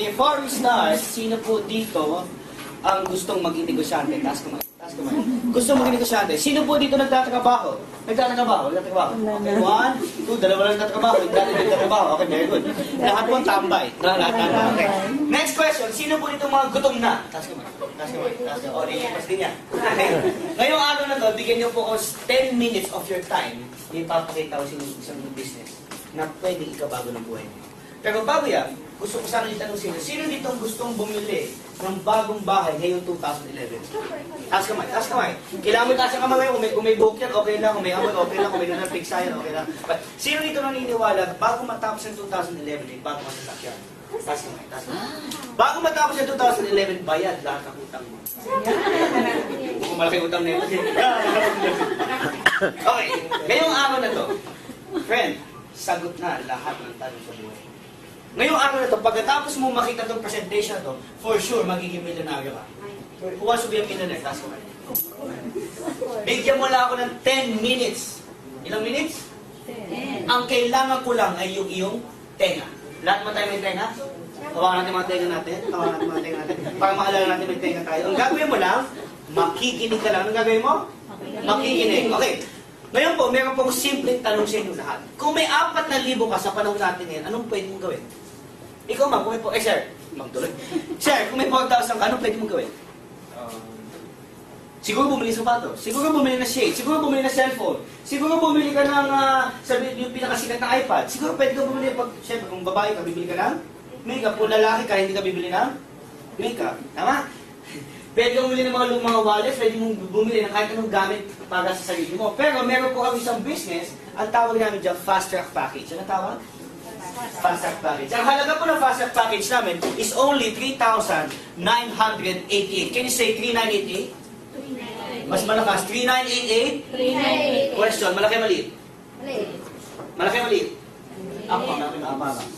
before we start, sino po dito ang gustong maging negosyante? Taas kamay. Taas kamay. Gusto maging negosyante. Sino po dito nagtatrabaho? Nagtatrabaho. Okay, 1, 2, dalawa lang nagtatrabaho. Nagtatrabaho. Okay, very good. Lahat po tambay. Lahat tambay. Okay. Next question. Sino po dito mga gutom na? Taas kamay. Taas kamay. Taas kamay. O, nilipas din yan. Okay. Ngayong araw na to, bigyan niyo po ko 10 minutes of your time. Ipapakita ko sa isang business na pwedeng ikabago ng buhay niyo. Pero bago yan, gusto ko sana itanong sino dito ang gustong bumili ng bagong bahay ngayong 2011? Taas kamay, taas kamay. Kailangan mo taas ang kamay kung may buhok yan, okay lang. Kung may amoy, okay lang. Kung may nanapig sayan, okay lang. But sino dito naniniwala, bago matapos ang 2011, bago masasakyan? Taas kamay, taas kamay. Bago matapos ang 2011, bayad lahat ang utang mo. Kung malaking utang na yun. Okay, ngayong araw na to, friend, sagot na lahat ng tanong sa buhay. Ngayong araw na to, pagkatapos mo makita itong presentation na to, for sure, magiging milyonaryo ka. Who wants to be a millionaire? Taas kamay. Bigyan mo lang ako ng 10 minutes. Ilang minutes? 10. Ang kailangan ko lang ay yung iyong tenga. Lahat mo tayo may tenga? Hawakan natin mga tenga natin. Hawakan natin mga tenga natin. Para maalala natin may tenga tayo. Ang gagawin mo lang, makikinig ka lang. Anong gagawin mo? Makikinig. Okay. Ngayon po, meron pong simpleng tanong sa inyo lahat. Kung may 4,000 ka sa panahon natin ngayon, anong pwede mong gawin? Ikaw ma'am, kung may po, sir, magtuloy. Sir, kung may 4,000 ka, anong pwede mong gawin? Siguro bumili ng sapatos, siguro bumili ng shade, siguro bumili ng cellphone, siguro bumili ka ng, sabi yung pinakasikat na iPad, siguro pwede ka bumili, siyempre kung babae ka, bibili ka ng makeup, kung lalaki ka, hindi ka bibili ng makeup. Tama? Pwede kang bumili ng mga wallet, pwede mong bumili ng kahit anong gamit para sa sarili mo. Pero meron po kami isang business, ang tawag namin dyan, Fast Track Package. Ano tawag? Fast Track Package. Ang halaga po ng Fast Track Package namin is only 3,988. Can you say 3,988? Mas malakas. 3,988? 398. Question, malaki maliit? Maliit. Malaki maliit? Ako, malaki na tama lang.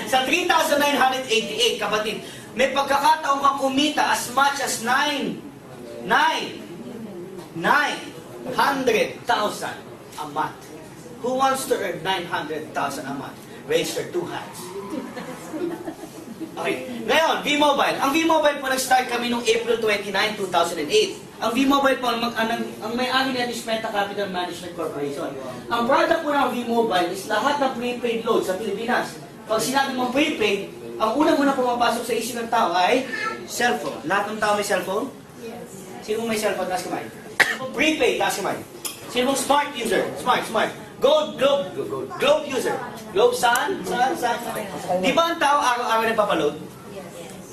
Sa 3,988, kapatid, may pagkakataon kang kumita as much as 900,000 a month. Who wants to earn 900,000 a month? Raise your 2 hands. Okay. Ngayon, V-Mobile. Ang V-Mobile po, nag-start kami noong April 29, 2008. Ang V-Mobile po, ang may-ari natin is Meta Capital Management Corporation. Ang product po ng V-Mobile is lahat ng prepaid load sa Pilipinas. Pag sinabi mong prepaid, ang unang-unang pumapasok sa isip ng tao ay cellphone. Lahat ng tao may cellphone? Yes. Sino may cellphone? Taas kamay. Sino prepaid? Taas kamay. Sino smart user? Smart. Globe user. Globe saan? Di ba ang tao araw-araw nagpapaload?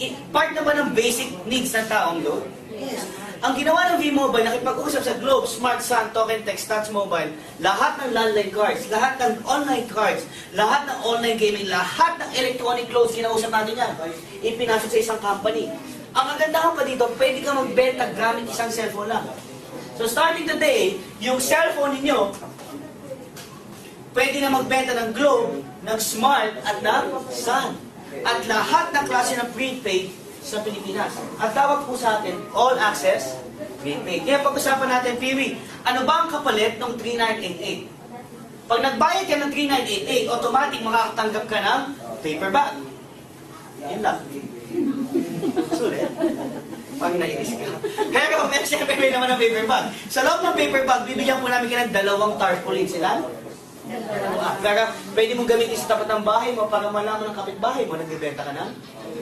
Yes. Part na ba ng basic needs ng tao ang load? Yes. Ang ginawa ng V-Mobile, nakipag-usap sa Globe, Smart Sun, Token Text, Touch Mobile, lahat ng landline cards, lahat ng online cards, lahat ng online gaming, lahat ng electronic loads, kinausap natin yan, ipinasok sa isang company. Ang kagandahan pa dito, pwede ka magbenta gamit isang cellphone lang. So starting today, yung cellphone ninyo, pwede na magbenta ng Globe, ng Smart, at ng Sun. At lahat ng klase ng prepaid sa Pilipinas. Ang tawag po sa atin, all access prepaid. Kaya pag-usapan natin, Piwi, ano ba ang kapalit ng 3988? Pag nagbayad ka ng 3988, automatic makakatanggap ka ng paper bag. Yun lang. Sulit. Pag nainis ka. Pero, siyempre may naman ng paper bag. Sa loob ng paper bag, bibigyan po namin ka ng 2 tarpaulin sila. Pero pwede mong gamitin sa tapat ng bahay mo para malaman ng kapitbahay mo, nagbibenta ka ng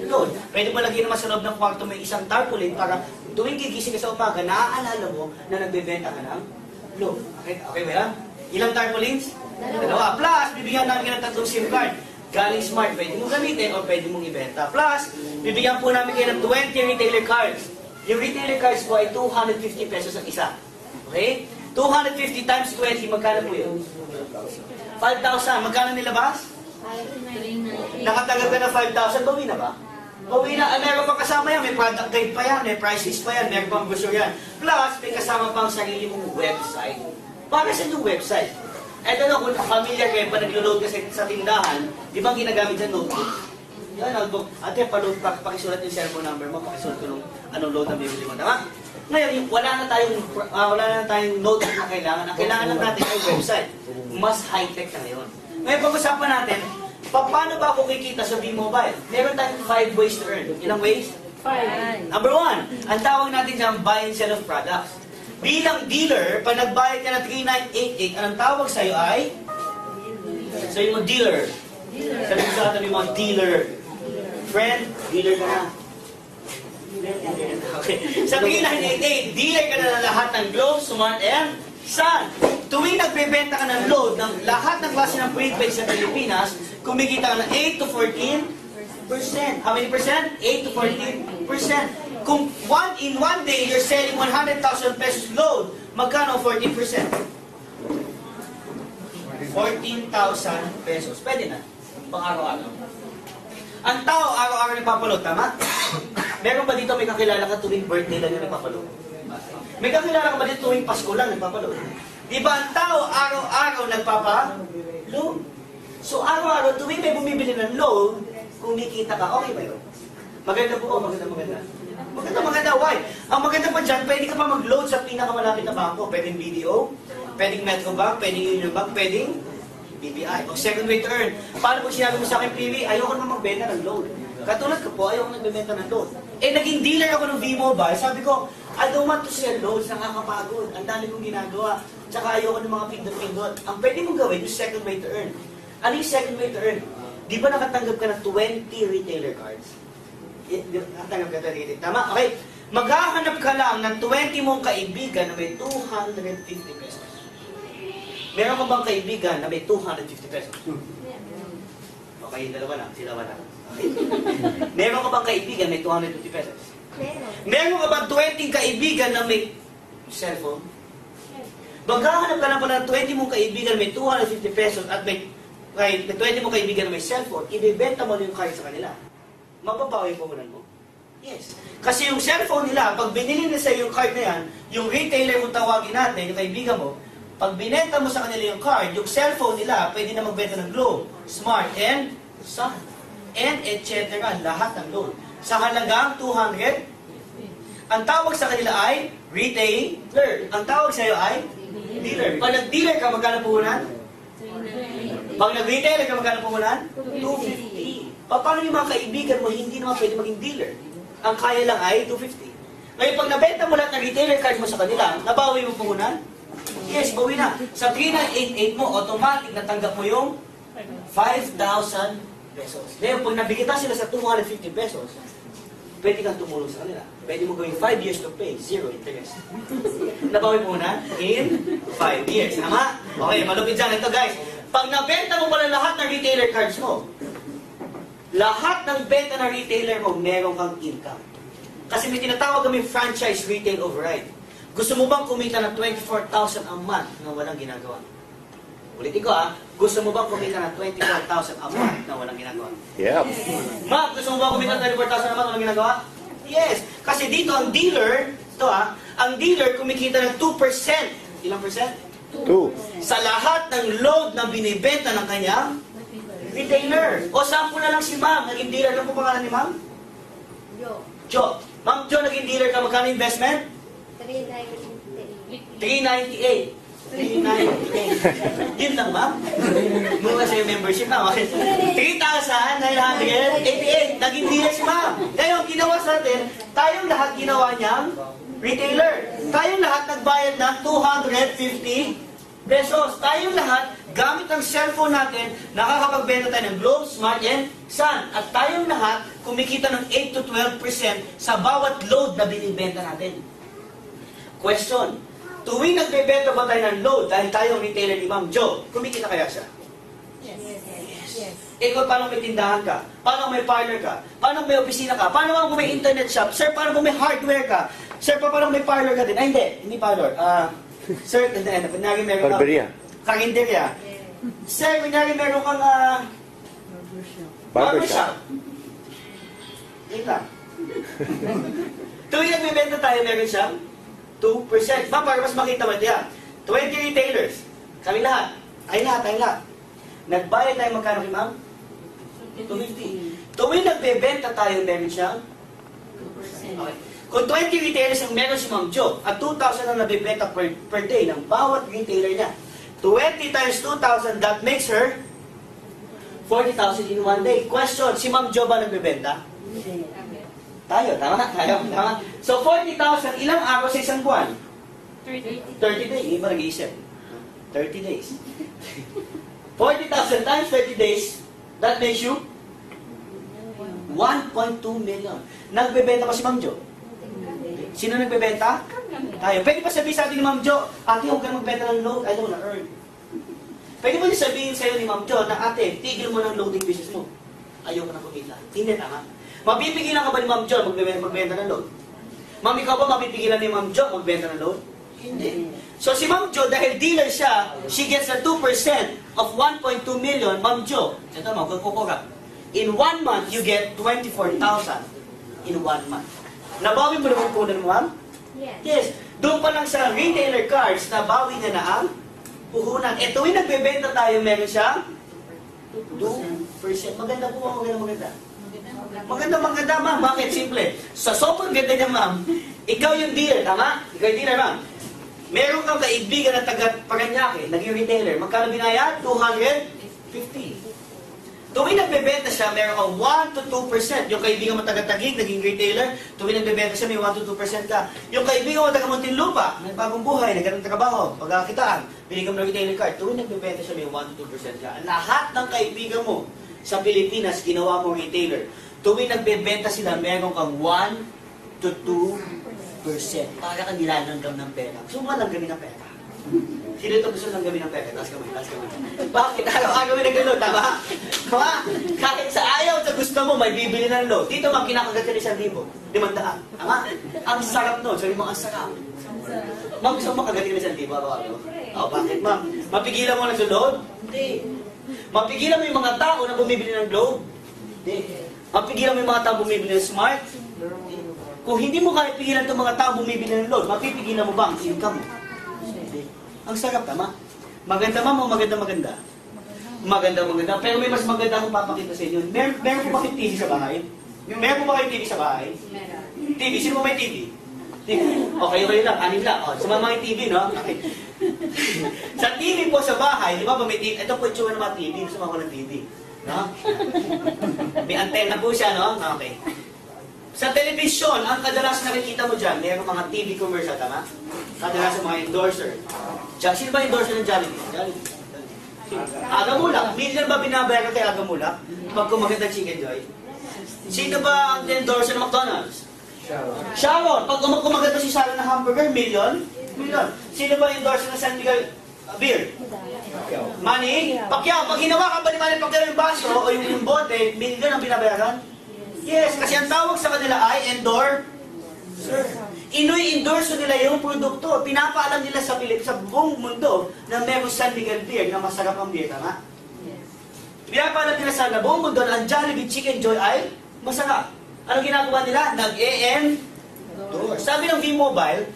load. Pwede mo lagyan naman sa loob ng kwarto may isang tarpaulin para tuwing gigising ka sa umaga, naaalala mo na nagbibenta ka ng load. Okay ba yan? Ilang tarpaulins? 2. Plus, bibigyan namin ka ng 3 SIM card. Galing Smart, pwede mong gamitin o pwede mong ibenta. Plus, bibigyan po namin kayo ng 20 retailer cards. Yung retailer cards po ay 250 pesos ang isa. Okay? 250 times 20, magkano po yun? 5,000. Magkano nilabas? 5,998. Nakatanggap ka na 5,000, bawi na ba? Bawi na. Meron pa kasama yan. May product guide pa yan. May price list pa yan. Meron pang brochure yan. Plus, may kasama pang sarili mong website. Para sa yung website? Eto na, kung familiar kayo, pa naglo-load ka sa tindahan, di ba ang ginagamit sa notebook? Yan, notebook. Ate, pakisulat yung cellphone number mo, pakisulat ko nung anong load na bibili mo. Tama? Ngayon, wala na tayong notebook na kailangan. Ang kailangan lang natin ay website. Mas high-tech na ngayon. Ngayon, pag-usapan natin, Paano ba ako kikita sa V-Mobile? Meron tayong 5 ways to earn. Ilang ways? 5. Number 1, ang tawag natin dyan, buy and sell of products. Bilang dealer, pag nagbayad ka ng 3988, anong tawag sa'yo ay? Sa'yo mo, dealer. Sabi ko sa katabi mo, dealer. Friend, dealer ka na. Okay. Sa 3988, dealer ka na ng lahat ng Globe, Smart, and Sun. Tuwing nagbebenta ka ng load ng lahat ng klase ng prepaid sa Pilipinas, kumikita ka ng 8 to 14%. How many percent? 8 to 14%. Kung in one day, you're selling 100,000 pesos load, magkano 14%? 14,000 pesos. Pwede na. Pang araw-araw. Ang tao, araw-araw nagpapaload, tama? Meron ba dito may kakilala ka tuwing birthday lang yung nagpapaload? May kakilala ka ba dito tuwing Pasko lang nagpapaload? Di ba ang tao, araw-araw nagpapaload? So araw-araw, tuwing may bumibili ng load, kumikita ka, okay ba yun? Maganda po, maganda. Maganda, why? Ang maganda pa dyan, pwede ka pa mag-load sa pinakamalapit na bangko. Pwedeng BDO, pwedeng Metrobank, pwedeng Union Bank, pwedeng BPI. O second way to earn. Paano po sinabi mo sa akin, PV, ayoko naman magbenta ng load. Katulad ko po, ayoko nagbebenta ng load. Naging dealer ako ng V-Mobile, sabi ko, I don't want to sell loads, nakakapagod. Ang dami kong ginagawa. Tsaka ayoko ng mga pindot-pindot. Ang pwede mong gawin yung second way to earn. Ano yung second way to earn? Di ba nakatanggap ka ng 20 retailer cards? Nakatanggap ka ng 20. Tama? Okay. Maghahanap ka lang ng 20 mong kaibigan na may 250 pesos. Meron ka bang kaibigan na may 250 pesos? Okay, dalawa lang. Sila wala. Okay. Meron ka bang kaibigan na may 250 pesos? Meron ka bang 20 kaibigan na may cellphone? Maghahanap ka lang pala ng 20 mong kaibigan na may 250 pesos at may 20 mong kaibigan na may cellphone, ibibenta mo yung card sa kanila. Mapabawi po mo. Yes. Kasi yung cellphone nila, pag binili nila sa yung card na yan, yung retailer kung tawagin natin, yung kaibigan mo, pag binenta mo sa kanila yung card, yung cellphone nila, pwede na magbenta ng Globe, Smart, and Sun, and etc. Lahat ng load. Sa halagang 200, ang tawag sa kanila ay retailer. Ang tawag sa iyo ay dealer. Pag nag-dealer ka, magkano puhunan? Pag nag-retailer ka, magkano puhunan? 250. Paano yung mga kaibigan mo, hindi naman pwede maging dealer? Ang kaya lang ay 250. Ngayon, pag nabenta mo lahat ng retailer card mo sa kanila, nabawi mo puhunan? Yes, bawi na. Sa 3988 mo, automatic natanggap mo yung 5,000 pesos. Ngayon, pag nabigita sila sa 250 pesos, pwede kang tumulong sa kanila. Pwede mo gawing 5 years to pay, 0 interest. Nabawi mo na in 5 years. Tama? Okay, malupit dyan. Ito guys, pag nabenta mo pala lahat ng retailer cards mo, lahat ng benta ng retailer mo, meron kang income. Kasi may tinatawag kami franchise retail override. Gusto mo bang kumita ng 24,000 a month na walang ginagawa? Ulitin ko gusto mo bang kumita ng 24,000 a month na walang ginagawa? Yep. Ma'am, gusto mo bang kumita ng 24,000 a month na walang ginagawa? Yes. Kasi dito ang dealer, ang dealer kumikita ng 2%. Ilang percent? 2. Sa lahat ng load na binibenta ng kanyang retailer. O sample na lang si ma'am, naging dealer. Ano po pangalan ni ma'am? Jo. Ma'am Jo, naging dealer ka, magkano investment? 398. 398. Yun lang, ma'am. Muna sa yung membership na. 3,988. Naging dealer si ma'am. Ngayon, ginawa sa atin, tayong lahat ginawa niyang retailer. Tayong lahat nagbayad ng 250 pesos. Tayong lahat, gamit ang cellphone natin, nakakapagbenta tayo ng Globe, Smart, and Sun. At tayong lahat, kumikita ng 8 to 12% sa bawat load na binibenta natin. Question, tuwing nagbebenta ba tayo ng load dahil tayo ang retailer ni Ma'am Jo, kumikita kaya siya? Yes. Ikaw, paano may tindahan ka? Paano may parlor ka? Paano may opisina ka? Paano kung may internet shop? Sir, paano kung may hardware ka? Sir, paano kung may parlor ka din? Ay, hindi parlor. Sir, kunyari meron kang... Barberia. Karinderya. Sir, kunyari meron kang... Barbershop. Yun lang. Tuwing nagbibenta tayo, meron siyang 2%. Ma'am, para mas makita mo ito yan. 20 retailers. Kami lahat. Ay lahat. Nagbayad tayo magkano kay ma'am? 250. Tuwing nagbebenta tayo, meron siyang 2%. Okay. Kung 20 retailers ang meron si Ma'am Jo, at 2,000 ang nabibenta per day ng bawat retailer niya, 20 times 2,000, that makes her 40,000 in one day. Question, si Ma'am Jo ba nagbebenta? Hindi. Tayo, tama. So 40,000, ilang araw sa isang buwan? 30 days. Hindi ba nag-iisip? 30 days. 40,000 times 30 days, that makes you 1.2 million. Nagbebenta pa si Ma'am Jo? Sino nagbebenta? Tayo. Pwede pa sabihin sa atin ni Ma'am Jo, ate, huwag ka na magbenta ng load, I don't wanna earn. Pwede ba sabihin sa'yo ni Ma'am Jo na ate, tigil mo ng loading business mo. Ayaw ka na kumita. Hindi, tama. Mapipigilan ka ba ni Ma'am Jo magbenta ng load? Ma'am, ikaw ba mapipigilan ni Ma'am Jo magbenta ng load? Hindi. So si Ma'am Jo, dahil dealer siya, she gets a 2% of 1.2 million. Ma'am Jo, ito mo, kukukura. In 1 month, you get 24,000 in 1 month. Nabawi mo naman po mo, ma'am? Yes. Doon pa lang sa retailer cards, nabawi niya na ang puhunan. E tuwing nagbebenta tayo, meron siyang 2%. Maganda po, maganda. Maganda, ma'am. Bakit? Simple. Sa sobrang ganda niya, ma'am, ikaw yung dealer, tama? Ikaw yung dealer, ma'am. Meron kang kaibigan na taga-Paranaque, naging retailer. Magkano binayad? 250. Tuwing nagbebenta siya, meron kang 1 to 2%. Yung kaibigan mo taga-Taguig, naging retailer, tuwing nagbebenta siya, may 1 to 2% ka. Yung kaibigan mo taga-Muntinlupa, may bagong buhay, nagkaroon ng trabaho, pagkakitaan, binigyan mo ng retailer card, tuwing nagbebenta siya, may 1 to 2% ka. Lahat ng kaibigan mo sa Pilipinas, ginawa mo retailer. Tuwing nagbebenta sila, meron kang 1 to 2%. Para kang nilalanggam ng pera. Gusto mo nga langgamin ng pera? Sino ito gusto langgamin ng pera? Taas kamay. Bakit? Araw-araw na gano'n, tama? Tama? Kahit sa ayaw, sa gusto mo, may bibili ng load. Dito, ma'am, kinakagat ka ni 1,000. 500. Tama? Ang sarap nun. Sabi mo, ang sarap. Ma'am, gusto mo kagatin ka ni 1,000 araw-araw? O, bakit, ma'am? Mapigilan mo na sa load? Hindi. Mapigilan mo yung mga tao na bumibili ng load? Hindi. Mapigilan mo yung mga tao bumibili ng smart? Kung hindi mo kaya pigilan itong mga tao bumibili ng load, mapipigilan mo ba ang income mo? Hindi. Ang sarap, tama? Maganda, ma'am, o maganda? Maganda. Pero may mas maganda akong papakita sa inyo. Meron po ba kayong TV sa bahay? Meron po ba kayong TV sa bahay? TV. Sino mo may TV? TV. Okay lang. Anim lang. O, sumama yung TV, no? Okay. Sa TV po sa bahay, di ba ba may TV? Ito po yung tsura ng mga TV. Sumama ko ng TV. No? May antenna po siya, no? Okay. Sa telebisyon, ang kadalas nakikita mo dyan, mayroong mga TV commercial, tama? Kadalas mga endorser. Sino ba endorser ng Jollibee? Agamulak. Million ba binabayaran kay Agamulak? Pag kumaganda Chicken Joy? Sino ba ang endorser ng McDonald's? Sharon. Pag kumaganda si Sharon ng hamburger, million? Sino ba endorser ng San Miguel beer? Manny? Pacquiao. Pag ginawa ka ba ni Manny Pacquiao yung baso o yung bote, million ang binabayaran? Yes, kasi ang tawag sa kanila ay endorser. Ino-endorse nila yung produkto. Pinapaalam nila sa buong mundo na meron San Miguel beer na masarap ang beer, tama? Pinapaalam nila sa buong mundo na ang Jollibee Chicken Joy ay masarap. Ano ginagawa nila? Nag-e-endorse. Sabi ng V-Mobile,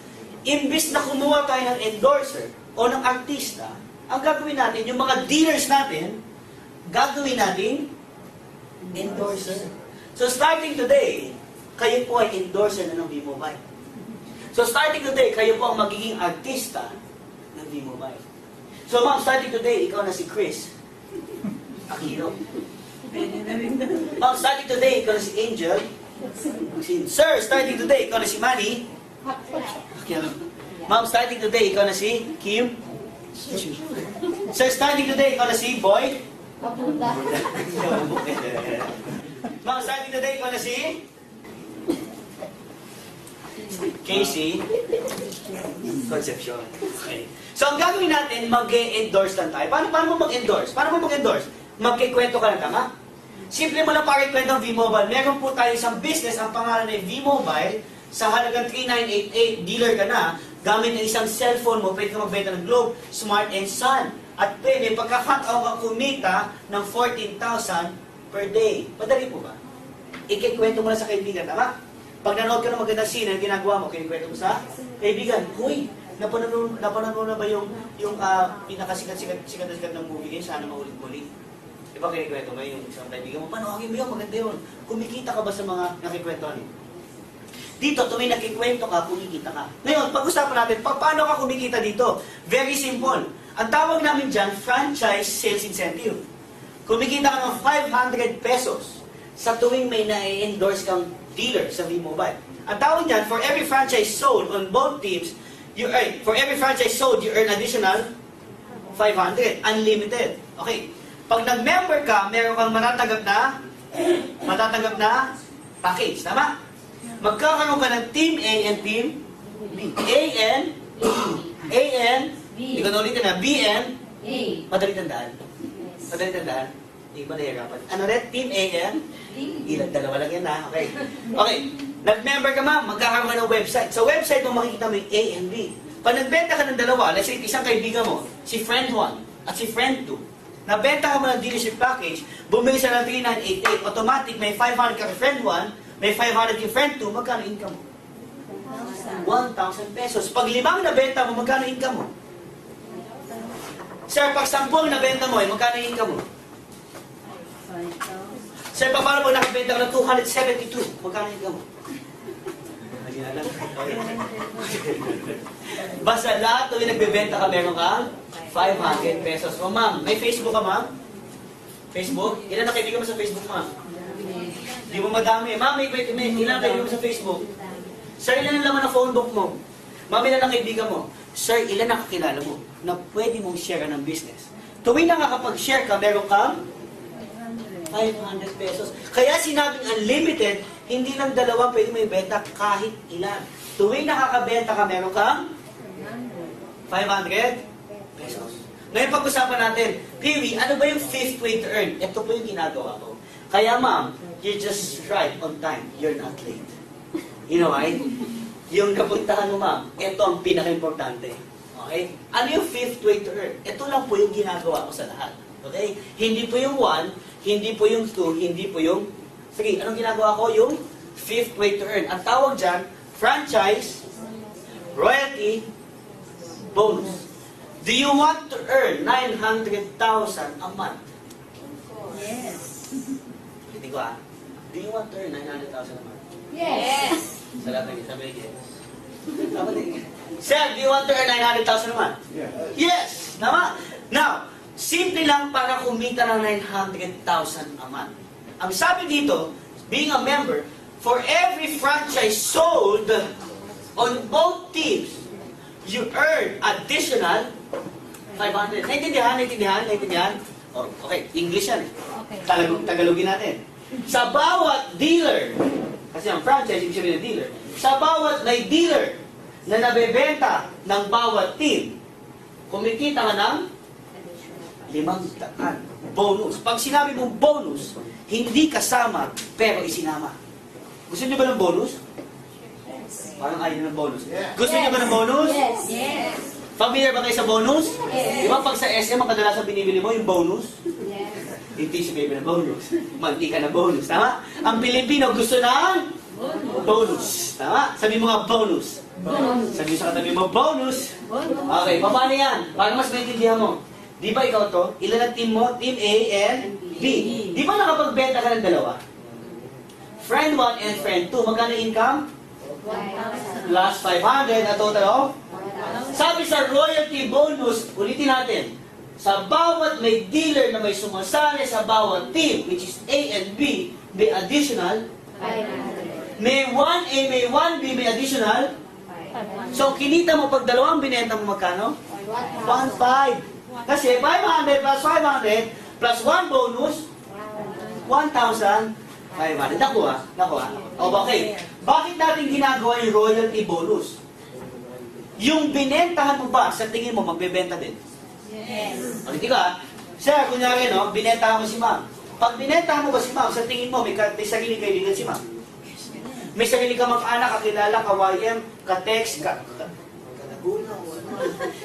imbis na kumuha tayo ng endorser o ng artista, ang gagawin natin, yung mga dealers natin, gagawin natin endorser. So starting today, kayo po ay endorser na ng V-Mobile. So starting today, kayo po ang magiging artista ng V-Mobile. So ma'am, starting today, ikaw na si Chris Aquino. Ma'am, starting today, ikaw na si Angel. Sir, starting today, ikaw na si Manny. Ma'am, starting today, ikaw na si Kim. Sir, starting today, ikaw na si Boy. Ma'am, starting today, ikaw na si Casey Concepcion. Okay. So, ang gagawin natin, mag-endorse lang tayo. Paano mo mag-endorse? Magkikwento ka lang, tama? Simple mo lang pakikwento ng V-Mobile. Meron po tayo isang business, ang pangalan ay V-Mobile. Sa halagang 3,988, dealer ka na. Gamit ng isang cellphone mo, pwede ka magbenta ng Globe, Smart, and Sun. At pwede, pagkakataon ka kumita ng 14,000 per day. Madali po ba? Ikikwento mo na sa kaibigan, tama? Pag nanood ka ng magandang scene, ang ginagawa mo, kikwento mo sa kaibigan, huy, napanood na ba yung pinakasikat ng movie ngayon, sana maulit-muli? Di ba kinikwento mo yung isang kaibigan mo, panoorin mo yun, maganda yun. Kumikita ka ba sa mga nakikwento niyo? Dito, tuwing nakikwento ka, kumikita ka. Ngayon, pag-usapan natin, paano ka kumikita dito? Very simple. Ang tawag namin dyan, franchise sales incentive. kumikita ka ng 500 pesos sa tuwing may na-endorse kang dealer sa V-Mobile. Ang tawag niyan, for every franchise sold on both teams, you earn, for every franchise sold, you earn additional 500. Unlimited. Okay. Pag nag-member ka, meron kang matatanggap na package. Tama? Magkakaroon ka ng Team A and Team B. Hindi ko na ulitin na, B and madali tandaan. Madali tandaan. Hindi ba nahirapan? Ano rin? Team A and ilan? Dalawa lang yan ha. Okay. Okay. Nag-member ka ma, magkakaroon ka ng website. Sa website mo makikita mo yung A and B. Pag nagbenta ka ng dalawa, let's say isang kaibigan mo, si friend 1 at si friend 2, nabenta ka mo ng dealership package, bumili siya ng 3988, automatic may 500 ka kay friend 1, may 500 kay friend 2, magkano income mo? 1,000 pesos. Pag 5 nabenta mo, magkano income mo? Sir, pag 10 nabenta mo, magkano income mo? Sir, paano pag nakabenta ka ng 272, magkano income mo? Hindi na lang. Basta lahat tuwing nagbebenta ka, meron kang 500 pesos. O ma'am, may Facebook ka ma'am? Facebook? Ilan na kaibigan mo sa Facebook ma'am? Hindi mo madami. Ma'am, may ilan kaibigan mo sa Facebook? Sir, ilan ang laman ng phone book mo? Ma'am, ilan ang kaibigan mo? Sir, ilan ang kakilala mo na pwede mong share ng business? Tuwing nakakapag-share ka, meron kang 500 pesos. Kaya sinabing unlimited, hindi lang dalawa pwede mo ibenta kahit ilan. Tuwing nakakabenta ka, meron kang 500 pesos. Ngayon pag-usapan natin, Pee-wee, ano ba yung fifth way to earn? Ito po yung ginagawa ko. Kaya ma'am, you're just right on time. You're not late. You know why? Yung napuntahan mo ma'am, ito ang pinaka-importante. Okay? Ano yung fifth way to earn? Ito lang po yung ginagawa ko sa lahat. Okay? Hindi po yung 1, hindi po yung 2, hindi po yung 3. Anong ginagawa ko? Yung fifth way to earn. Ang tawag dyan, franchise, royalty, bonus. Do you want to earn 900,000 a month? Yes. Hindi ko ah. Do you want to earn 900,000 a month? Yes. Sa lahat ng sabi yes. Tama din. Sir, do you want to earn 900,000 a month? Yeah. Yes! Tama. Now, simple lang para kumita ng 900,000 a month. Ang sabi dito, being a member, for every franchise sold on both teams, you earn additional 500. Naintindihan? Oh, okay, English yan. Okay. Tagalogin natin. Sa bawat dealer, kasi ang franchise, ibig sabihin ng dealer, sa bawat may dealer na nabebenta ng bawat team, kumikita ka ng 500 bonus. Pag sinabi mong bonus, hindi kasama, pero isinama. Gusto niyo ba ng bonus? Parang ayaw ng bonus. Gusto niyo ba ng bonus? Yes. Yes. Familiar ba kayo sa bonus? Yes. Di ba pag sa SM, ang kadalasan binibili mo yung bonus? Yes. Yung tissue paper na bonus. Mantika na bonus. Tama? Ang Pilipino gusto ng bonus. Tama? Sabi mo nga bonus. Sabi mo sa katabi mo, bonus. Okay, paano yan? Para mas maintindihan mo. Di ba ikaw to? Ilan ang team mo? Team A and B. Di ba nakapagbenta ka ng dalawa? Friend 1 and friend 2. Magkano income? 1,000. Plus 500 na total of? Sabi sa royalty bonus, ulitin natin. Sa bawat may dealer na may sumasali sa bawat team, which is A and B, may additional. 500. May 1A, may 1B, may additional. So, kinita mo pag dalawang binenta mo magkano? 1,500. Kasi 500 plus 500 plus 1 bonus, 1,500. Nakuha? O, okay. Bakit natin ginagawa yung royalty bonus? Yung binentahan mo ba, sa tingin mo, magbebenta din? Yes. O, hindi ka. Sir, kunyari, no, binentahan mo si ma'am. Pag binentahan mo ba si ma'am, sa tingin mo, may sarili kaibigan si ma'am? May sarili ka mag-anak, kakilala, ka-YM, ka-text,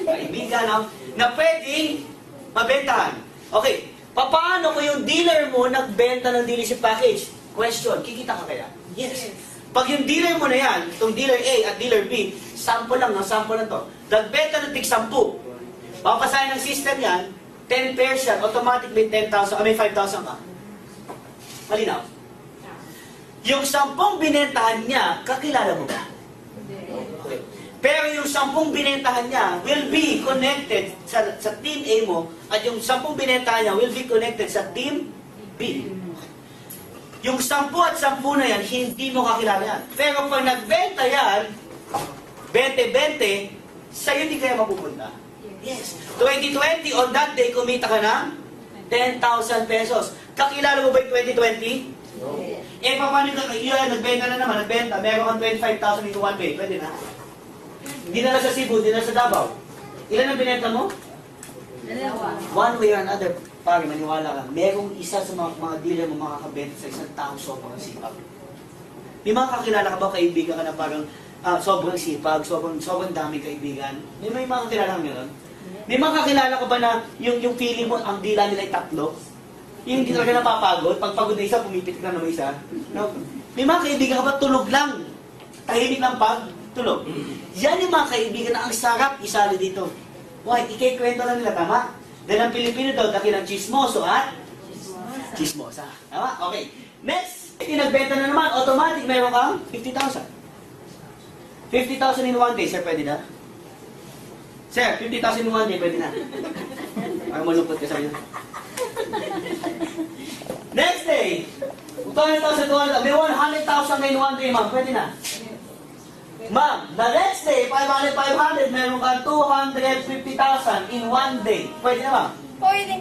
kaibigan, no? Na pwedeng mabentahan. Okay, paano kung yung dealer mo nagbenta ng dealership package? Question, kikita ka kaya? Yes. Pag yung dealer mo na yan, itong dealer A at dealer B, sample lang to. Nagbenta ng tig 10. Papasahin ng system yan, 10 pairs yan, automatic may 10,000, may 5,000 ka. Malinaw? Yung 10 binentahan niya, kakilala mo ba? Okay. Pero yung 10 binentahan niya will be connected sa team A mo at yung 10 binentahan niya will be connected sa team B. Yung 10 at 10 na yan, hindi mo kakilala yan. Pero pag nagbenta yan, 20-20, sa'yo di kaya mapupunta. Yes. 2020, on that day, kumita ka ng 10,000 pesos. Kakilala mo ba yung 2020? No. Eh, paano ka, yun, nagbenta na naman, nagbenta, meron kang 25,000 in one way, pwede na. Dinala sa Cebu, dinala sa Davao. Ilan ang binenta mo? One way or another, pare, maniwala ka, merong isa sa mga dealer mo makakabenta sa isang taong sobrang sipag. May mga kakilala ka ba, kaibigan ka na parang sobrang sipag, sobrang daming kaibigan? May mga kakilala ka gano'n? May mga kakilala ka ba na yung feeling mo, ang dila nila ay 3? Yung hindi talaga napapagod, pag pagod na isa, pumipitik na naman isa. No? May mga kaibigan ka ba, tulog lang? Tahimik lang pag tulog. Yan yung mga kaibigan na ang sarap isali dito. Why? Ikikwento lang nila, tama? Dahil ang Pilipino daw, dakilang chismoso at chismosa. Tama? Okay. Next, inagbenta na naman, automatic, meron kang 50,000. 50,000 in one day, sir, pwede na? Sir, 50,000 in one day, pwede na? Parang malupot ka sa inyo. Next day, 200,000, may 100,000 in one day, ma'am, pwede na? Ma'am, the next day, 500, meron kang 250,000 in one day. Pwede na, ma'am? Pwede.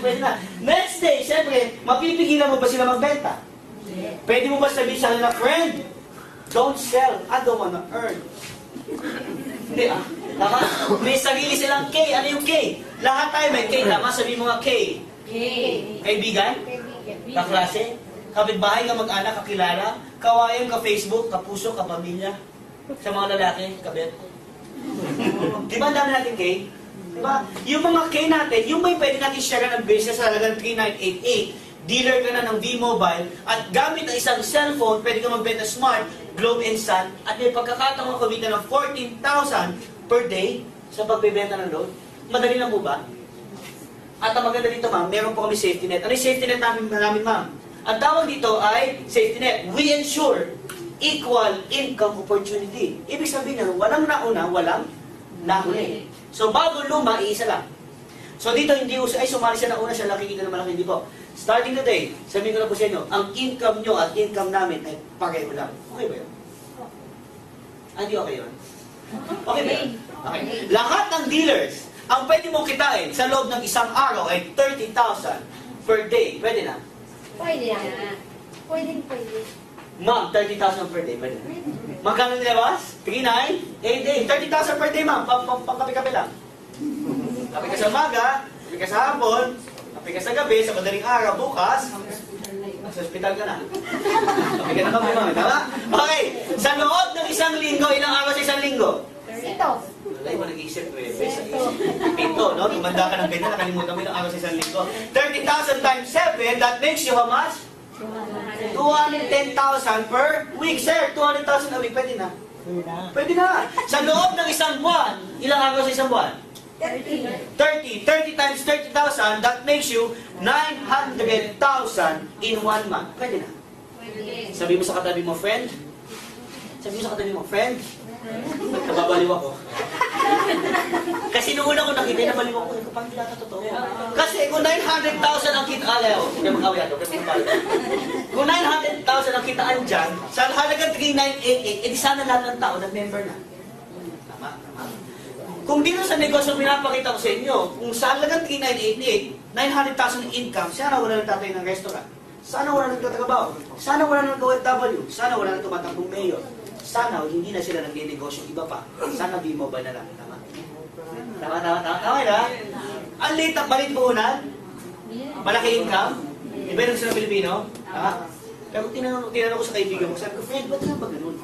Pwede na. Next day, syempre, mapipigilan mo ba sila magbenta? Pwede mo ba sabihin sa kanila, friend, don't sell, I don't wanna earn. Hindi tama? May sarili silang K. Ano yung K? Lahat tayo may K, tama? Sabihin mo nga K. Kaibigan? Kaklase? Kapitbahay, kamag-anak, kakilala? Kawayan, ka-Facebook, kapuso, kapamilya? Sa mga lalaki, kabet? Di ba ang dami natin K? Di ba? Yung mga K natin, yung may pwede natin share ng business sa halagang 3988, dealer ka na ng V-Mobile, at gamit ang isang cellphone, pwede ka magbenta Smart, Globe and Sun, at may pagkakataon kumita ng 14,000 per day sa pagbebenta ng load. Madali lang po ba? At ang maganda dito, ma'am, meron po kami safety net. Ano yung safety net namin, ma'am? Ang tawag dito ay safety net. We ensure equal income opportunity. Ibig sabihin na walang nauna, walang nahuli. So bago luma, iisa lang. So dito hindi uso, ay sumali siya na una, siya nakikita na malaki, hindi po. Starting today, sabihin ko na po sa inyo, ang income nyo at income namin ay pareho lang. Okay ba yun? Hindi okay yun? Okay ba yun? Okay. Lahat ng dealers, ang pwede mong kitain sa loob ng isang araw ay 30,000 per day. Pwede na? Pwede. Ma'am, 30,000 per day. Pwede na? Magkano nilabas? 3, 9, 8, 30,000 per day, ma'am. Pangkapi-kapi lang. Kapi ka sa umaga, kapi ka sa hapon, kapi ka sa gabi, sa madaling araw, bukas, sa ospital ka na. Kapi ka na kami, ma'am. Tama? Okay. Sa loob ng isang linggo, ilang araw sa isang linggo? Wala, iba nag-iisip ko eh. Pito, no? Tumanda ka ng ganyan, nakalimutan mo ilang araw sa isang linggo. 30,000 times 7, that makes you how much? 210,000 per week. Sir, 200,000 a week, pwede na? Pwede na. Sa loob ng isang buwan, ilang araw sa isang buwan? 30 times 30,000, that makes you 900,000 in 1 month. Pwede na. Sabi mo sa katabi mo, friend. Nababaliw ako. Kasi nung una ko nakita, nabaliw ako. Paano hindi natin totoo? Kasi kung 900,000 ang kitaan, kung 900,000 ang kitaan dyan, sa halagang 3,988, edi sana lahat ng tao nag-member na. Tama. Kung dito sa negosyo pinapakita ko sa inyo, kung sa halagang 3,988, 900,000 income, sana wala nang tatay ng restaurant. Sana wala nang tatrabaho. Sana wala nang OFW. Sana wala nang tumatakbong mayor. Sana hindi na sila nag-negosyo iba pa. Sana V-Mobile na lang. Tama? Tama na? Ang liit ang balit puhunan. Malaki income. Iba yung sa Pilipino. Tama? Pero tinanong ko sa kaibigan mo, sabi ko, Fred, ba't lang ba ganun?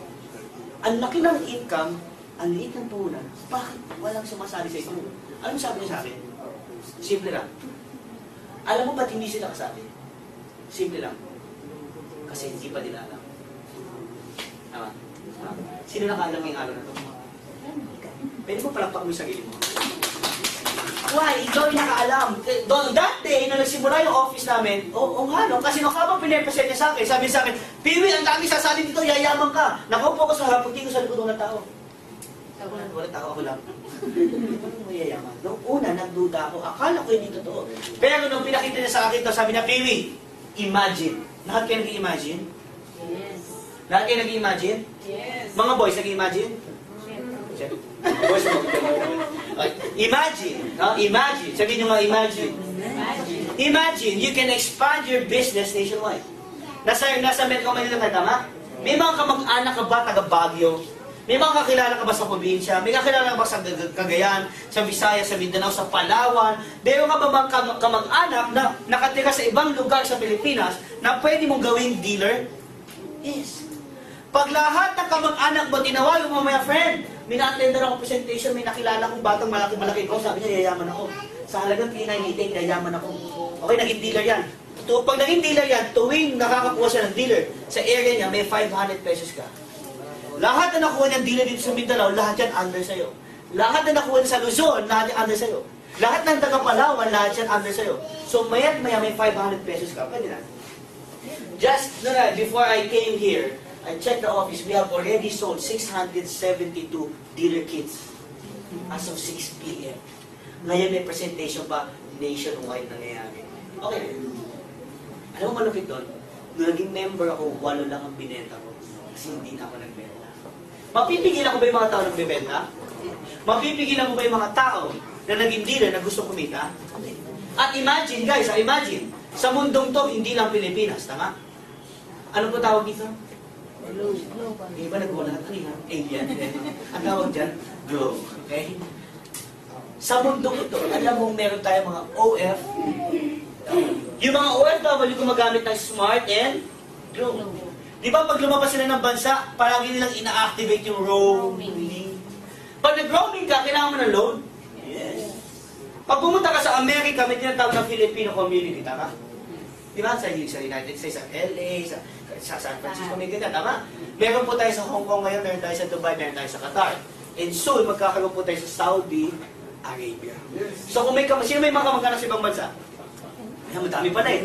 Ang laki ng income, ang liit ng puhunan, bakit walang sumasali sa ito? Ano sabi niya sa akin? Simple lang. Alam mo ba't hindi sila kasali? Simple lang. Kasi hindi pa nila alam. Tama? Sino nakaalam yung araw na ito? Pwede mo palakpak mo yung sarili mo. Why? Ikaw yung nakaalam. That day, nung nagsimula yung office namin, nga no, kasi nung habang pinapresent niya sa akin, sabi sa akin, Piwi, ang dami sasali dito, yayaman ka. Nakaupo ko sa harap, hindi ko sa likod ng tao. Wala tao, ako lang. Mayayaman. Noong una, nagduda ako. Akala ko hindi totoo. Pero nung pinakita niya sa akin to, sabi niya, Piwi, imagine. Lahat kayo nag-imagine? Yes. Lahat kayo nag-imagine? Yes. Mga boys, nag-imagine? Boys, okay. Imagine. No? Imagine. Sabihin niyo nga, imagine. Imagine. Imagine, you can expand your business nationwide. Nasa Metro Manila ka, tama? May mga kamag-anak ka ba taga Baguio? May mga kakilala ka ba sa probinsya? May kakilala ka ba sa Cagayan, sa Visayas, sa Mindanao, sa Palawan? Meron ka ba bang kamag-anak na nakatira sa ibang lugar sa Pilipinas na pwede mong gawing dealer? Yes. Pag lahat ng kamag-anak mo tinawag mo, my friend, may na-attender ako presentation, may nakilala kong batang malaki-malaki ko, sabi niya, yayaman ako. Sa halagang 398, yayaman ako. Okay, naging dealer yan. Pag naging dealer yan, tuwing nakakakuha siya ng dealer, sa area niya, may 500 pesos ka. Lahat na nakuha niyang dealer dito sa Mindanao, lahat yan under sa'yo. Lahat na nakuha niya sa Luzon, lahat yan under sa'yo. Lahat ng taga Palawan, lahat yan under sa'yo. So, maya't maya may 500 pesos ka. Pwede na. Just, before I came here, I checked the office, we have already sold 672 dealer kits as of 6 p.m. Ngayon may presentation pa, nationwide nangyayari. Okay. Alam mo malupit doon? Nung naging member ako, 8 lang ang binenta ko. Kasi hindi na ako nagbenta. Mapipigilan ko ba yung mga tao nagbebenta? Mapipigilan ko ba yung mga tao na naging dealer na gusto kumita? At imagine guys, imagine, sa mundong to, hindi lang Pilipinas, tama? Ano po tawag dito? Global. Yung iba nagwala, ano yan? Alien. Ang tawag dyan, globe. Okay? Sa mundong ito, alam mo meron tayong mga OF. Yung mga OFW gumagamit ng smart and globe. Di ba pag lumabas sila ng bansa, palagi nilang ina-activate yung roaming. Pag nag-roaming ka, kailangan mo ng loan? Yes. Pag pumunta ka sa Amerika, may tinatawag ng Filipino community, tama? Di ba? Sa United States, sa LA, sa San Francisco, may ganyan, tama? Meron po tayo sa Hong Kong ngayon, meron tayo sa Dubai, meron tayo sa Qatar. And soon, magkakaroon po tayo sa Saudi Arabia. So kung sino may mga kamag-anak sa ibang bansa? Ayan, madami pa na eh.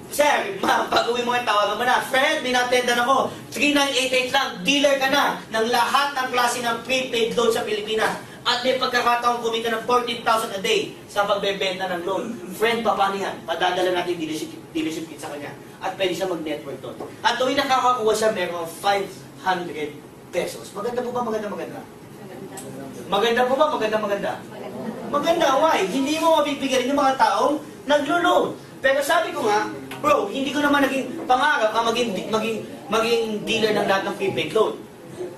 Sir, pag-uwi mo yung tawagan mo na, friend, may na-attendan ako. 3988 lang, dealer ka na ng lahat ng klase ng prepaid loan sa Pilipinas. At may pagkakataong kumita ng 14,000 a day sa pagbebenta ng loan. Friend, paano yan? Padadala natin dealership kit sa kanya. At pwede siya mag-network doon. At tuwing nakakakuha siya, meron 500 pesos. Maganda po ba? Maganda? Maganda po ba? Maganda? Maganda, why? Hindi mo mabibigyan yung mga taong naglo-loan. Pero sabi ko nga, bro, hindi ko naman naging pangarap na maging dealer ng lahat ng prepaid loan.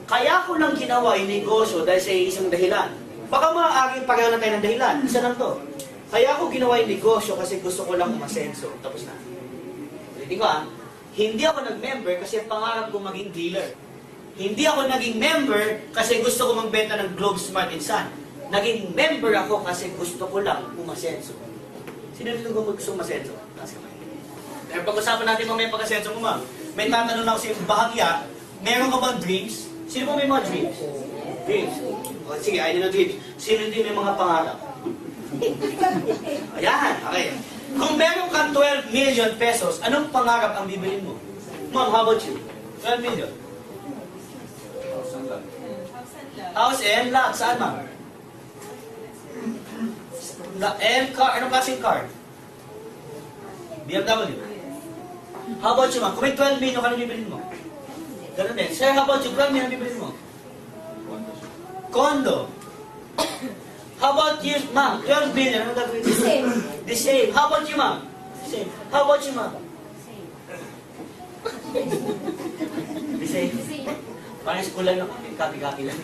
Kaya ko lang ginawa yung negosyo dahil sa isang dahilan. Baka maaaring pareho na tayo ng dahilan. Isa lang to. Kaya ko ginawa yung negosyo kasi gusto ko lang umasenso. Tapos na. Ulitin ko hindi ako nag-member kasi pangarap ko maging dealer. Hindi ako naging member kasi gusto ko magbenta ng Globe Smart and Sun. Naging member ako kasi gusto ko lang umasenso. Sino dito gusto umasenso? Taas kamay. Pero pag-usapan natin mamaya pag-asenso mo, ma'am. May tatanong ako sa iyong bahagya, meron ka bang dreams? Sino po may mga dreams? Dreams. O, sige, I know dreams. Sino din may mga pangarap? Ayan, okay. Kung meron kang 12 million pesos, anong pangarap ang bibilin mo? Ma'am, how about you? 12 million. House and lot. Saan, ma'am? And car. Anong klaseng car? BMW. How about you, ma'am? Kung may 12 million, anong bibilin mo? Ganun din. Sir, how about you? 12 million, anong bibilin mo? Condo. How about you, ma'am? 12 million, anong gagawin mo? The same. How about you, ma'am? The same. How about you, ma'am? The same. Parang school lang, copy-copy lang.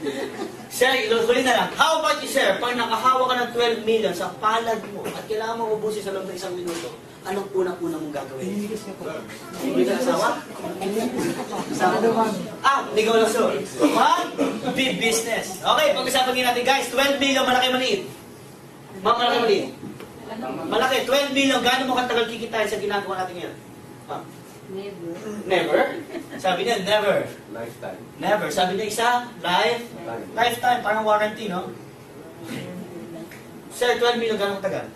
Sir, huli na lang. How about you, sir? Pag nakahawa ka ng 12 million sa palad mo at kailangan mo ubusin sa loob ng 1 minuto, anong unang-unang mong gagawin? Hindi ka asawa? Asawa? Ligaw lang so. Big business. Okay, pag-usapan natin guys, 12 million, malaki maliit. Ma'am, malaki maliit. Malaki, 12 million, gaano mo katagal kikitain sa ginagawa natin ngayon? Ma'am? Never. Never? Sabi niya, never. Lifetime. Never. Sabi niya isa, lifetime. Parang warranty, no? Sir, 12 million, gano'ng tagal?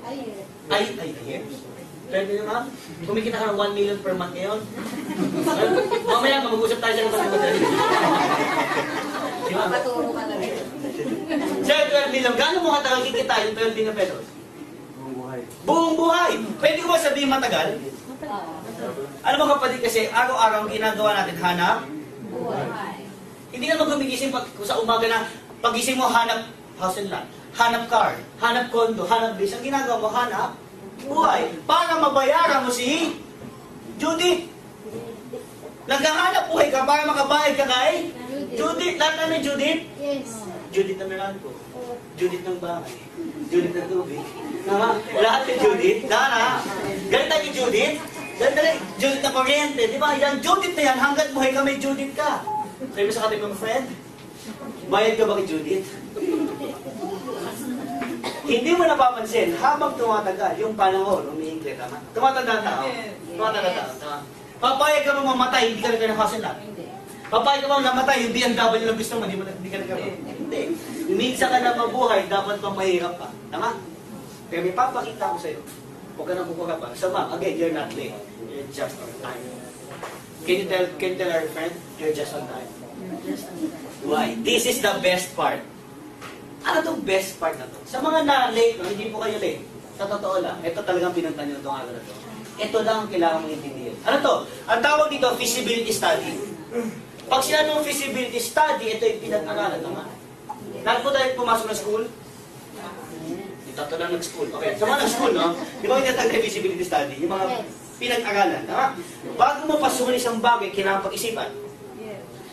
Ayun. Ay, years. Pwede nyo, ma'am? Kumikita ka ng 1 million per month ngayon? Mamaya, mag-usap tayo sa kapatid. Di ba? Paturo ka lang. Sir, 12 million. Gaano mo katagal kikita yung 12 million pesos? Buong buhay. Pwede ko ba sabihin matagal? Oo. Ano ba kapatid kasi araw-araw ang ginagawa natin, hanap? Buhay. Hindi ka naman gumigising pag sa umaga na pagising mo, hanap house and lot, hanap car, hanap condo, hanap base. Ang ginagawa mo, hanap buhay. Para mabayaran mo si Judith. Naghahanap buhay ka para makabayad ka kay Judith. Lahat namin Judith. Yes. Judith ng Meralco. Judith ng bahay. Judith ng tubig. Tama? Lahat ni Judith. Dana. Galit tayo kay Judith. Dali, Judith na kuryente. Di ba? Yan, Judith na yan. Hanggat buhay ka, may Judith ka. Sabi mo sa katabi mong friend, bayad ka ba kay Judith? Hindi mo napapansin, habang tumatagal, yung panahon, umiikli, tama? Tumatanda ang tao. Tumatanda ang tao, tama? Papayag ka mo mamatay, hindi ka nagkaroon ng hassle lang. Hindi. Papayag ka mo namatay, yung BMW lang gusto mo, hindi ka nagkaroon. Hindi. Minsan ka na mabuhay, dapat pang mahirap pa. Tama? Pero may papakita ko sa'yo. Huwag ka na bukura pa. So ma'am, again, you're not late. You're just on time. Can you tell our friend, you're just on time? Why? This is the best part. Ano itong best part na to? Sa mga na-late, no, hindi po kayo late. Sa totoo lang, ito talagang pinuntan nyo itong araw na to. Ito lang ang kailangan mong intindihin. Ano to? Ang tawag dito, feasibility study. Pag sinabi mong feasibility study, ito yung pinag-aralan naman. Lahat po tayo pumasok ng school? Ito lang nag-school. Okay, sa mga nag-school, no? Di ba yung tinatawag na feasibility study? Yung mga pinag-aralan. Tama? Bago mo pasukin isang bagay, kailangan pag-isipan.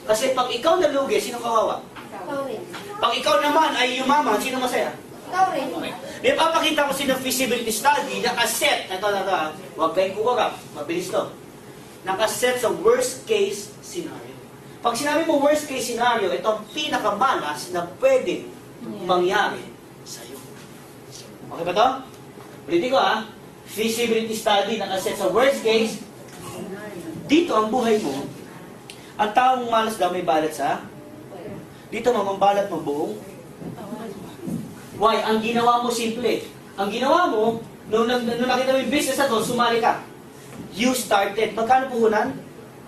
Kasi pag ikaw nalugi, sino kawawa? Ikaw rin. Pag ikaw naman ay yumaman, sino masaya? Ikaw rin. Okay. May papakita ko sinong feasibility study, nakaset, ito, huwag kayong kukurap, mabilis to. Nakaset sa worst case scenario. Pag sinabi mo worst case scenario, ito ang pinakamalas na pwede mangyari sa'yo. Okay ba to? Ulitin ko ha, feasibility study, nakaset sa worst case, dito ang buhay mo, ang taong malas daw may balat sa, dito mamambalat mo buong. Why? Ang ginawa mo simple. Ang ginawa mo, nung nakita mo yung business na to, sumali ka. You started. Magkano puhunan?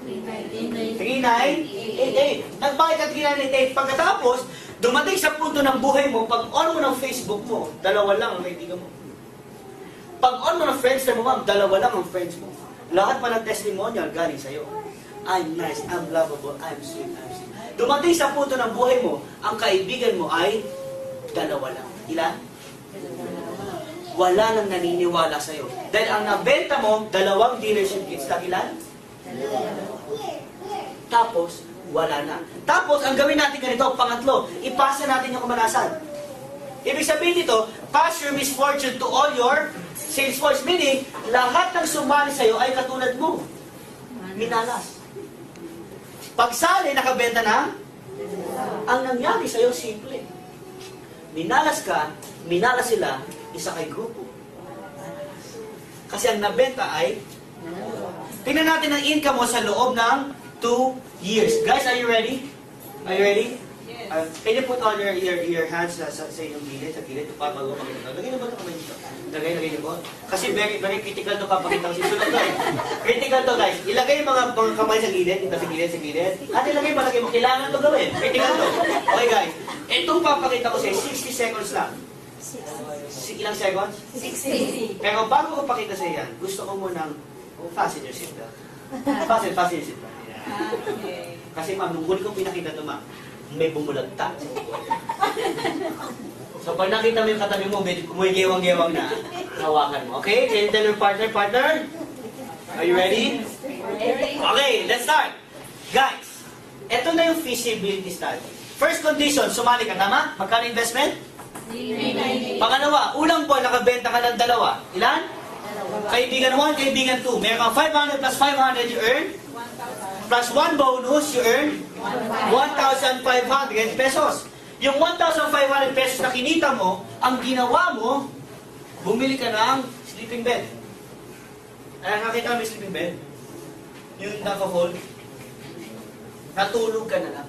3,988. Nagbayad ka 3,988. Pagkatapos, dumating sa punto ng buhay mo, pag on mo ng Facebook mo, dalawa lang ang kaibigan mo. Pag on mo ng friends mo, ma'am, dalawa lang ang friends mo. Lahat pa ng testimonial galing sa'yo. I'm nice, I'm lovable, I'm sweet, I'm sweet. Dumating sa punto ng buhay mo, ang kaibigan mo ay dalawa lang. Ilan? Wala nang naniniwala sa'yo. Dahil ang nabenta mo, 2 dealership kits. Ilan? Tapos, wala na. Tapos, ang gawin natin ganito, pangatlo, ipasa natin yung kamalasan. Ibig sabihin dito, pass your misfortune to all your sales force. Meaning, lahat ng sumali sa'yo ay katulad mo. Minalas. Pagsali, nakabenta na, ang nangyari sa'yo, simple. Minalas ka, minalas sila, isa kay grupo. Kasi ang nabenta ay, tingnan natin ang income mo sa loob ng 2 years. Guys, are you ready? Are you ready? Can you put on your hands sa inyong gilid, sa gilid, para mag-upakita? Lagay na ba ito kamay dito? Lagay niyo po. Kasi very critical to papakita ko. Sisunod to eh. Critical to guys. Ilagay yung mga kamay sa gilid, ito sa gilid, sa gilid. At ilagay mo, kailangan to gawin. Critical to. Okay guys, itong papakita ko sa 60 seconds lang. Ilang seconds? 60. Pero bago ko pakita sa yan, gusto ko munang fasten your seatbelt. Fasten your seatbelt. Yeah. Kasi ma'am, nung huli kong pinakita ito ma'am, may bumulagta. So pag nakita mo yung katabi mo, may gewang-gewang na, hawakan mo. Okay? Can you tell your partner? Are you ready? Okay, let's start. Guys, ito na yung feasibility study. First condition, sumali ka, tama? Magkano investment? Pangalawa, unang buwan, nakabenta ka ng 2. Ilan? Kaibigan 1, kaibigan 2. Meron kang 500 plus 500, you earn? Plus 1 bonus, you earn? 1,500 pesos. Yung 1,500 pesos na kinita mo, ang ginawa mo, bumili ka ng sleeping bed. Ay, nakita mo yung sleeping bed? Yung naka-fold? Natulog ka na lang.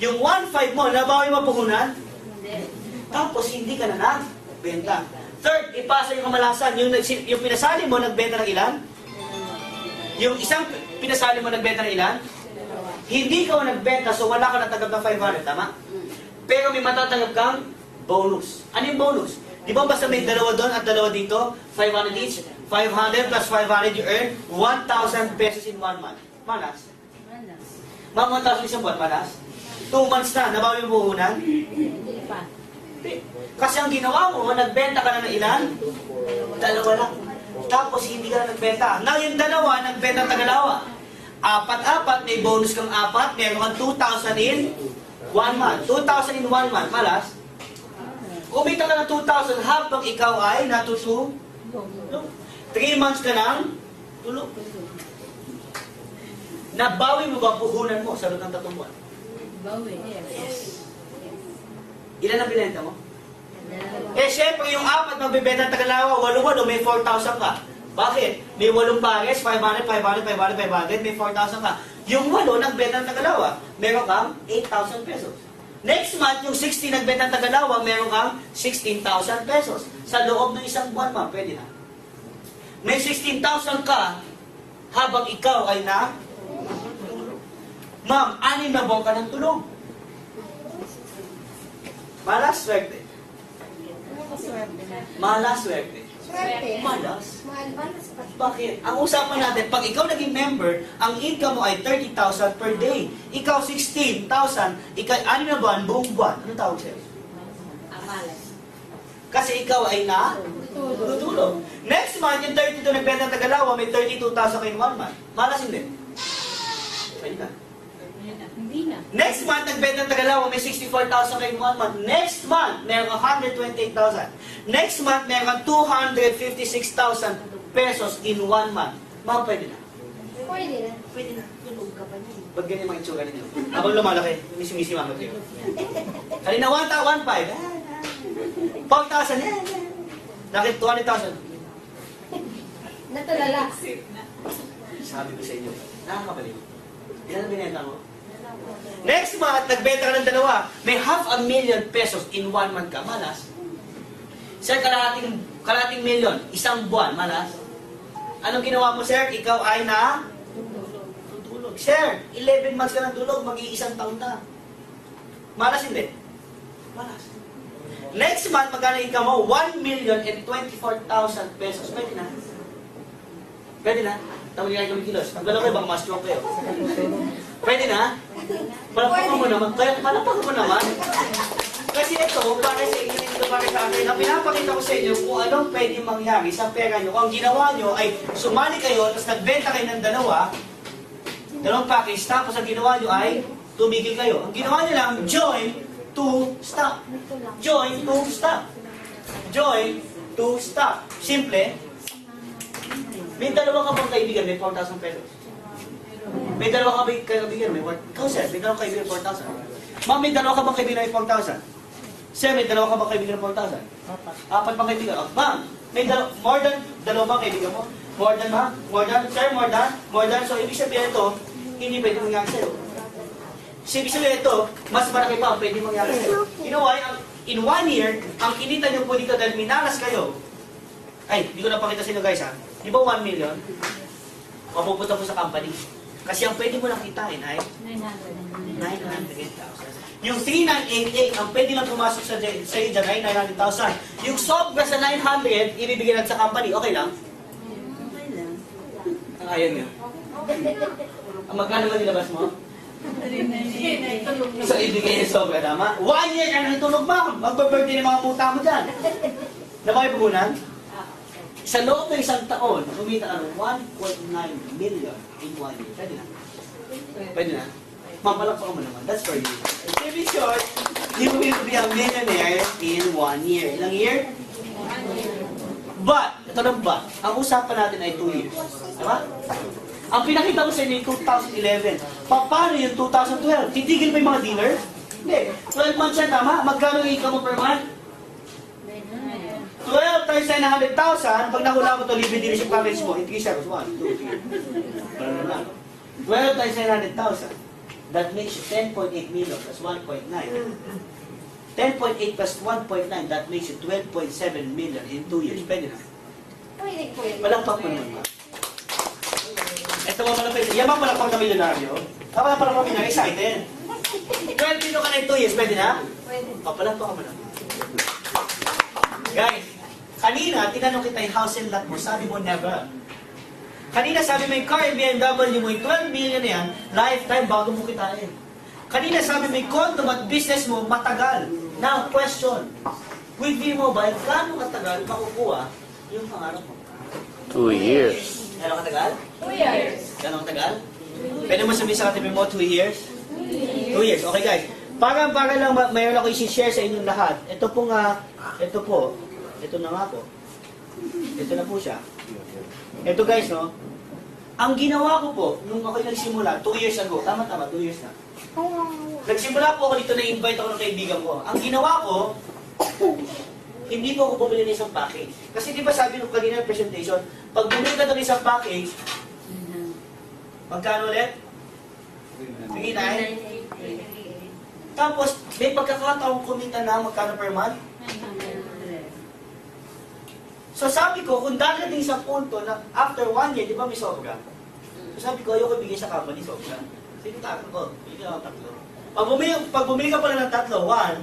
Yung 1,500 mo, nabawi mo puhunan? Hindi. Tapos hindi ka na nagbenta. Third, ipasa yung kamalasan. Yung pinasali mo, nagbenta ng ilan? Yung isang pinasali mo, nagbenta ng ilan? Hindi ka nagbenta, so wala ka natanggap ng 500, tama? Pero may matatanggap kang bonus. Ano yung bonus? Di ba basta may dalawa doon at dalawa dito? 500 each. 500 plus 500, you earn 1,000 pesos in 1 month. Malas? Ma'am, 1,000 isang buwan, malas? 2 months na, nabawi mo puhunan? Hindi pa. Hindi. Kasi ang ginawa mo, nagbenta ka na ng ilan? Dalawa lang. Tapos hindi ka na nagbenta. Now yung dalawa, nagbenta ng tagalawa. Apat-apat, may bonus kang apat, meron kang 2,000 in 1 month. 2,000 in 1 month, malas? Kumita ka ng 2,000 habang ikaw ay natutulog. 3 months ka nang tulog. Nabawi mo ba puhunan mo sa loob ng 3 buwan? Bawi. Ilan ang binenta mo? Eh, syempre, yung apat magbibenta ng tagalawa, 8-8, may 4,000 ka. Bakit? May 8 pares, 500, 500, 500, 500, may 4,000 ka. Yung 8 nagbenta ng tagalawa, meron kang 8,000 pesos. Next month, yung 60 nagbenta ng tagalawa, meron kang 16,000 pesos. Sa loob ng isang buwan, ma'am, pwede na. May 16,000 ka habang ikaw ay na ma'am, 6 na buwan ka ng tulog. Malas swerte. Malas swerte. Swerte. Malas. Malas pa. Bakit? Ang usapan natin, pag ikaw naging member, ang income mo ay 30,000 per day. Ikaw 16,000, ikaw 6 na buwan, buong buwan. Anong tawag sa'yo? Amalas. Kasi ikaw ay na tutulog. Next month, yung 32 nagbenta ng tagalawa, may 32,000 kayo in 1 month. Malas hindi. Pwede na. Hindi na. Next month, nagbenta ng tagalawa, may 64,000 kayo in 1 month. Next month, meron kang 128,000. Next month, meron kang 256,000 pesos in 1 month. Mga pwede na. Pwede na. Pwede na. Tulog ka pa niya. Ba't ganyan mga itsura ninyo? Habang lumalaki, misi-misi mga kayo. Kanina 1,500. 4,000. Nakit 200,000. Natulala. Sabi ko sa inyo, nakakabalik. Ilan ang binenta mo? Next month, nagbenta ka ng dalawa. May 500,000 pesos in 1 month ka. Malas. Sir, kalahating milyon. Isang buwan. Malas. Anong ginawa mo, sir? Ikaw ay na tutulog. Sir, 11 months ka ng tulog. Mag-iisang taon na. Malas hindi? Malas. Next month, magkano income mo? 1,024,000 pesos. Pwede na. Pwede na. Tawag nga kami kilos. Ang galaw kayo, baka ma-stroke kayo. Pwede na? Palapakan mo naman. Kaya palapakan mo naman. Kasi ito, para sa inyo, ito para sa akin, na pinapakita ko sa inyo kung anong pwede mangyari sa pera nyo. Kung ang ginawa nyo ay sumali kayo, tapos nagbenta kayo ng dalawang package, tapos ang ginawa nyo ay tumigil kayo. Ang ginawa nyo lang, join to stop. Join to stop. Join to stop. Simple. May dalawa ka bang kaibigan, may 4,000 pesos. May dalawa ka bang kaibigan, may 4,000. Ikaw, sir, may dalawa ka kaibigan, 4,000. Ma'am, may dalawa ka bang kaibigan, may 4,000. Sir, may dalawa ka bang kaibigan, 4,000. Apat pang kaibigan. Oh, ma'am, may more than dalawa bang kaibigan mo? More than, ma'am? More than? Sir, more than? More than? So, ibig sabihin ito, hindi pwede mangyari sa'yo. So, ibig sabihin ito, mas malaki pa ang pwede mangyari sa'yo. You know why? In 1 year, ang kinita nyo po dito dahil minalas kayo, ay, hindi ko napakita sa inyo guys ha. Di ba 1 million? Mapupunta po sa company. Kasi ang pwede mo lang kitain ay 900,000. Yung 3,988, ang pwede lang pumasok sa iyo dyan ay 900,000. Yung sobra sa 900, ibibigay lang sa company. Okay lang? Okay lang. Ang ayaw nyo. Ang magkano ba nilabas mo? So, ibigay yung sobra, tama? 1 year ka nang tulog, ma'am. Magpa-birthday ng mga puta mo dyan. Na ba yung puhunan? Sa loob ng isang taon, kumita ka ng 1.9 million in 1 year. Pwede na? Pwede na? Mapalakpakan mo naman. That's for you. To be short, you will be a millionaire in 1 year. Ilang year? 1 year. But, ito na ba? Ang usapan natin ay 2 years. Diba? Ang pinakita ko sa inyo yung 2011. Paano yung 2012? Titigil pa yung mga dealer? Hindi. 12 months yan, tama? Magkano yung income mo per month? 12 times 900,000, pag nahula mo ito, libre dealership coverage mo, increase siya. 1, 2, 3. 12 times 900,000. That makes you 10.8 million. That's 1.9. 10.8 plus 1.9, that makes you 12.7 million in 2 years. Pwede na. Pwede. Palakpak mo naman. Ito mo malapit. Yan ba palakpak na milyonaryo? Tama na palakpak na excited. 12 million ka na in 2 years. Pwede na? Pwede. Palakpak ka mo na. Guys, kanina, tinanong kita yung house and lot mo. Sabi mo, never. Kanina sabi mo yung car and BMW mo, yung 12 million na yan, lifetime bago mo kitain. Kanina sabi mo yung condo at business mo, matagal. Now, question. With V-Mobile, gaano katagal makukuha yung pangarap mo? 2 years. Gaano katagal? 2 years. Gaano katagal? Pwede mo sabihin sa katibi mo, 2 years? 2 years. Okay guys. Para lang mayroon ako i-share sa inyong lahat. Ito po nga, ito po. Ito na nga po. Ito na po siya. Ito guys, no? Ang ginawa ko po, nung ako'y nagsimula, 2 years ago, tama-tama, 2 years na. Nagsimula po ako dito, na-invite ako ng kaibigan ko. Ang ginawa ko, hindi po ako bumili ng isang package. Kasi di ba sabi nung kanina presentation, pag bumili ka ng isang package, magkano ulit? Sige na Tapos, may pagkakataong kumita na magkano per month? So sabi ko, kung darating sa punto na after 1 year, di ba may sobra? So sabi ko, ayoko bigay sa company sobra. Sige, takot ko. Bigyan ako tatlo. Pag bumili ka pala ng tatlo, 1,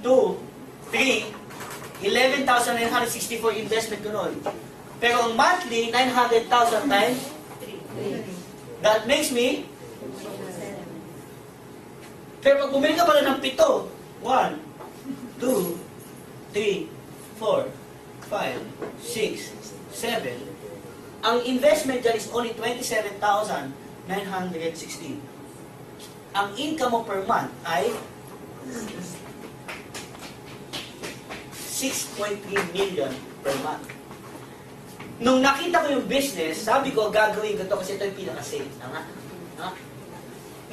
2, 3, 11,964 investment ko nun. Pero ang monthly, 900,000 times 3. That makes me. Pero pag bumili ka pala ng 7, 1, 2, 3, 4, 5, 6, 7. Ang investment dyan is only 27,916. Ang income mo per month ay 6.3 million per month. Nung nakita ko yung business, sabi ko, gagawin ko to kasi ito yung pinaka-safe. Tama? Ha?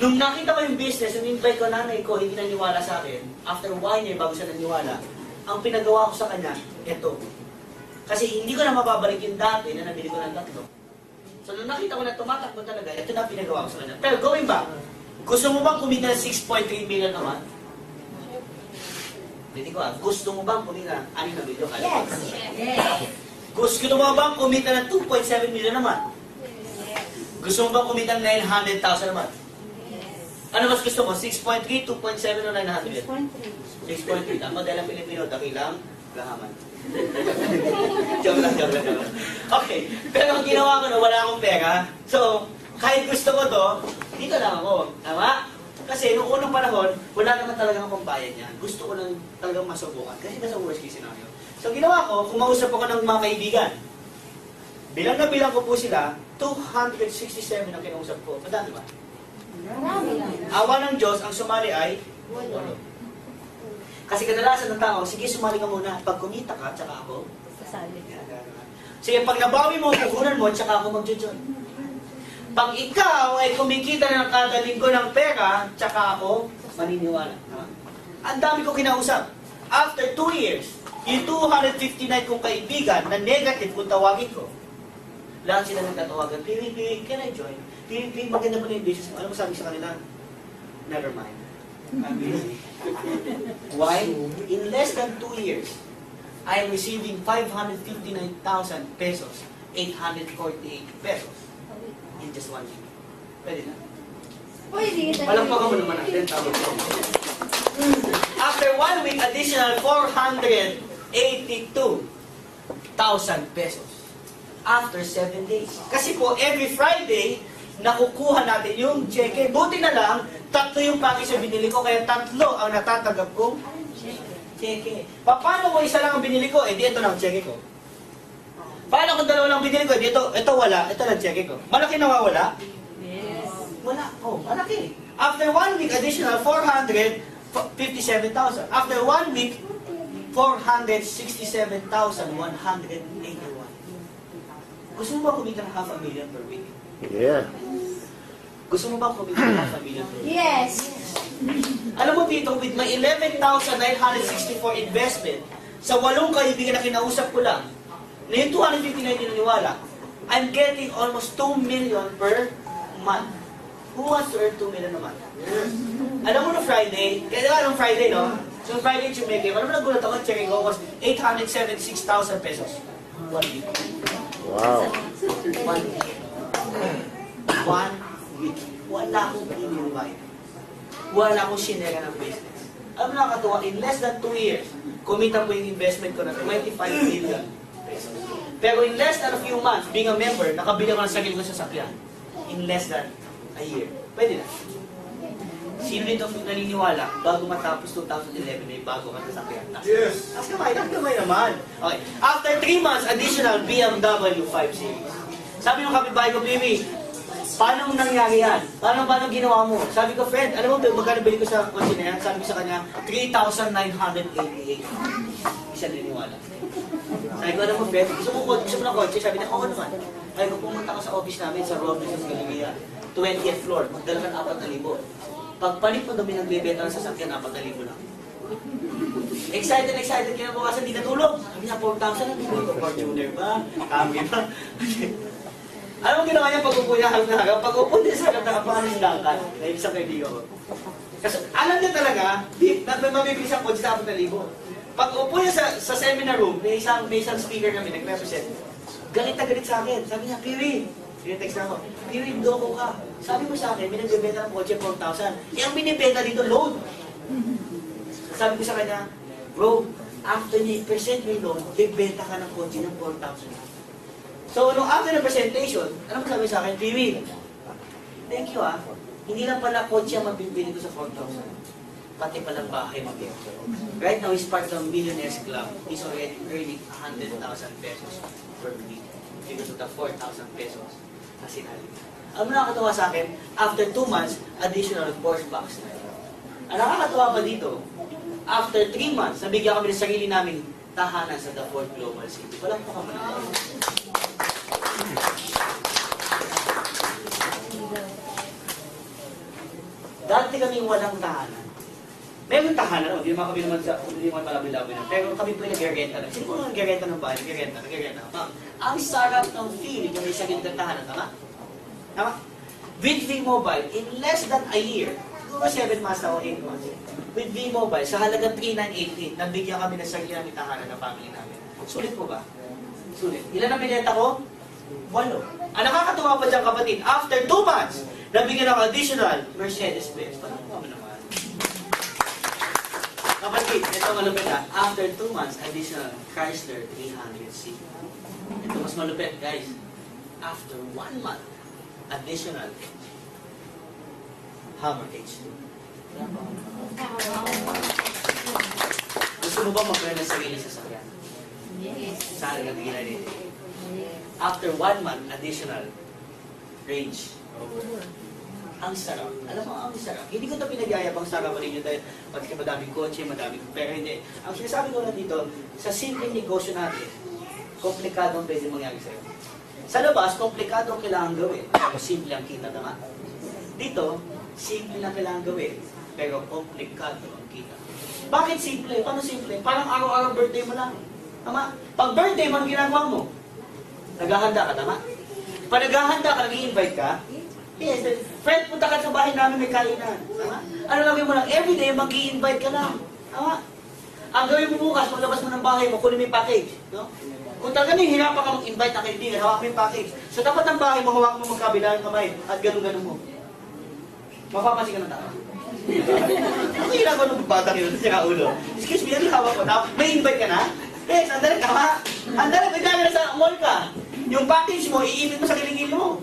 Nung nakita ko yung business, yung invite ko nanay ko, hindi naniwala sa akin. After 1 year, bago siya naniwala, ang pinagawa ko sa kanya, ito. Kasi hindi ko na mababalik yung dati na nabili ko ng tatlo. So nung nakita ko na tumatakbo talaga, ito na pinagawa ko sa kanya. Pero going back, gusto mo bang kumita ng 6.3 million naman? Hindi ko gusto mo bang kumita ng 6 na million? Yes. Gusto mo bang kumita ng 2.7 million naman? Gusto mo bang kumita ng 900,000 naman? Ano mas gusto mo? 6.3, 2.7 o 900? 6.3. Tama dahil ang Pilipino, dakilang gahaman. joke lang. Okay. Pero ang ginawa ko na, wala akong pera. So, kahit gusto ko to, dito lang ako. Tama? Kasi noong unang panahon, wala naman talagang akong bayad niyan. Gusto ko lang talagang masubukan. Kasi nasa worst case scenario. So, ginawa ko, kumausap ako ng mga kaibigan. Bilang na bilang ko po sila, 267 ang kinausap ko. Madami ba? Awa ng Diyos, ang sumali ay 8. Kasi kadalasan ng tao, sige, sumali ka muna. Pag kumita ka, tsaka ako. Sige, pag nabawi mo, kukunan mo, tsaka ako mag-join. Pag ikaw ay kumikita ng kada linggo ng pera, tsaka ako maniniwala. Ang dami ko kinausap. After 2 years, yung 259 kong kaibigan na negative kung tawagin ko, lahat sila nagtatawagan, Piwi, can I join? Piwi, maganda mo na yung business mo. Ano mo sabi sa kanila? Never mind. I'm busy. Why? In less than 2 years, I am receiving 559,000 pesos, 848 pesos in just 1 week. Pwede na. Pwede. Palagpakan mo naman natin. After 1 week, additional 482,000 pesos. After 7 days. Kasi po, every Friday, nakukuha natin yung cheque. Buti na lang, 3 yung package na binili ko, kaya 3 ang natatanggap kong cheque. Paano kung isa lang ang binili ko? Eh, di ito lang ang cheque ko. Paano kung 2 lang binili ko? Eh, di ito wala. Ito lang cheque ko. Malaki nawawala? Yes. Wala. Oh, malaki. After 1 week, additional 457,000. After 1 week, 467,181. Gusto mo ba kumita ng 500,000 per week? Yeah. Gusto mo ba kumita ng 500,000 per week? Yes. Alam mo dito, with my 11,964 investment, sa 8 kaibigan na kinausap ko lang, na yung 259 niniwala, I'm getting almost 2 million per month. Who wants to earn 2 million a month? Alam mo no Friday, kaya diba nung Friday, no? So Friday Chumeke, alam mo nagulat ako, checking ko was 876,000 pesos. 1 week. Wow. 1 week. 1 week. Wala akong in-invite. Wala akong shinera ng business. Alam mo nakakatuwa, in less than 2 years, kumita po yung investment ko na 25 million pesos. Pero in less than a few months, being a member, nakabili ko ng sarili ko sa sasakyan. In less than a year. Pwede na. Sino dito naniniwala, bago matapos 2011, may bago ka sasakyan? Yes. Ang kamay naman. Okay. After 3 months, additional BMW 5 Series. Sabi ng kapitbahay ko, Bibi, paano nangyari yan? Paano ginawa mo? Sabi ko, friend, alam mo, magkano bili ko sa kotse na yan? Sabi ko sa kanya, 3,988. Hindi siya naniniwala. Sabi ko, alam mo, friend, gusto mo ng kotse? Sabi niya, oo naman. Sabi ko, pumunta ka sa office namin sa Robinson's Galleria, 20th floor, magdala ka ng 4,000. Pagpalit mo kami nagbebenta ng sasakyan, 4,000 lang. Excited kaya po kasi hindi natulog. Sabi niya, 4,000 lang, bili ko Fortuner ba? Camry ba? Ano ginawa niya pag-upo niya hanggang pag-upo niya sa katapangan ng langkat na isang kaibigan ko. Kasi alam niya talaga, mabibili siyang kotse sa 4,000. Pag-upo niya sa seminar room, may isang speaker kami, nag-represent. Galit na galit sa akin. Sabi niya, Piri, text na ako, Piri, loko ka. Sabi mo sa akin, may nagbebenta ng kotse 4,000. Eh, ang binibenta dito, loan. Sabi ko sa kanya, bro, after niya i-present mo yung loan, bibenta ka ng kotse ng 4,000. So, nung after the presentation, ano sabi sa akin, Piri, thank you Hindi lang pala kotse ang mabibili ko sa 4,000. Pati palang bahay mabibili. Right now, he's part of the Millionaires Club. He's already earning 100,000 pesos per week because of the 4,000 pesos na sinali. Ang nakakatawa sa akin, after 2 months, additional Porsche box na. Ang nakakatawa pa dito, after 3 months, nabigyan kami ng sarili namin tahanan sa The Ford Global City. Walang pa kami. Dati kaming walang tahanan. Meron tahanan, hindi naman kami hindi naman palabi-labi na. Pero kami po yung nag-renta na. Sino po nag-renta ng bahay? Nag-renta. Ang sarap ng feel kung may sarili ng tahanan, tama? Tama? With V-Mobile, in less than a year, 7 months na o 8 months, with V-Mobile, sa halagang 3,988, nabigyan kami ng sarili namin tahanan ng family namin. Sulit po ba? Sulit. Ilan ang binenta ko? 8. Ang nakakatuwa pa dyan, kapatid, after 2 months, nabigyan ako additional Mercedes-Benz. Parang kami naman. Kapatid, ito malupit after 2 months, additional Chrysler 300C. Ito mas malupit, guys. After 1 month, additional Hummer H2. Gusto mo ba mag-rent ng sarili sa sakyan? Yes. Sa halagang 3,988. After 1 month, additional Range Rover. Ang sarap. Alam mo, ang sarap. Hindi ko ito pinagyayabang sarap pa ninyo dahil pati madaming kotse, madaming pera, hindi. Ang sinasabi ko na dito, sa simpleng negosyo natin, komplikado ang pwede mangyari sa'yo. Sa labas, komplikado ang kailangan gawin. Pero simple ang kita, tama? Dito, simple lang kailangan gawin. Pero komplikado ang kita. Bakit simple? Paano simple? Parang araw-araw birthday mo lang. Tama? Pag birthday mo, ang ginagawa mo? Naghahanda ka, tama? Pag naghahanda ka, nag-i-invite ka? Yes. Friend, punta ka sa bahay namin, may kainan. Tama? Ano gawin mo lang? Everyday, mag-i-invite ka lang. Tama? Ang gawin mo bukas, maglabas mo ng bahay mo, kunin mo yung package. No? Kung talaga hirapan ka mag-invite na kaibigan, hawak mo yung package. Sa tapat ng bahay mo, hawak mo magkabilang kamay at ganun-ganun mo. Mapapansin ka ng tao. Ano ginagawa ng batang yun? Sira ulo. Excuse me, ano yung hawak ko? May invite ka na? Yes, andali, tama. Andali, pagkakala sa mall ka. Yung package mo, iipit mo sa kiligin mo.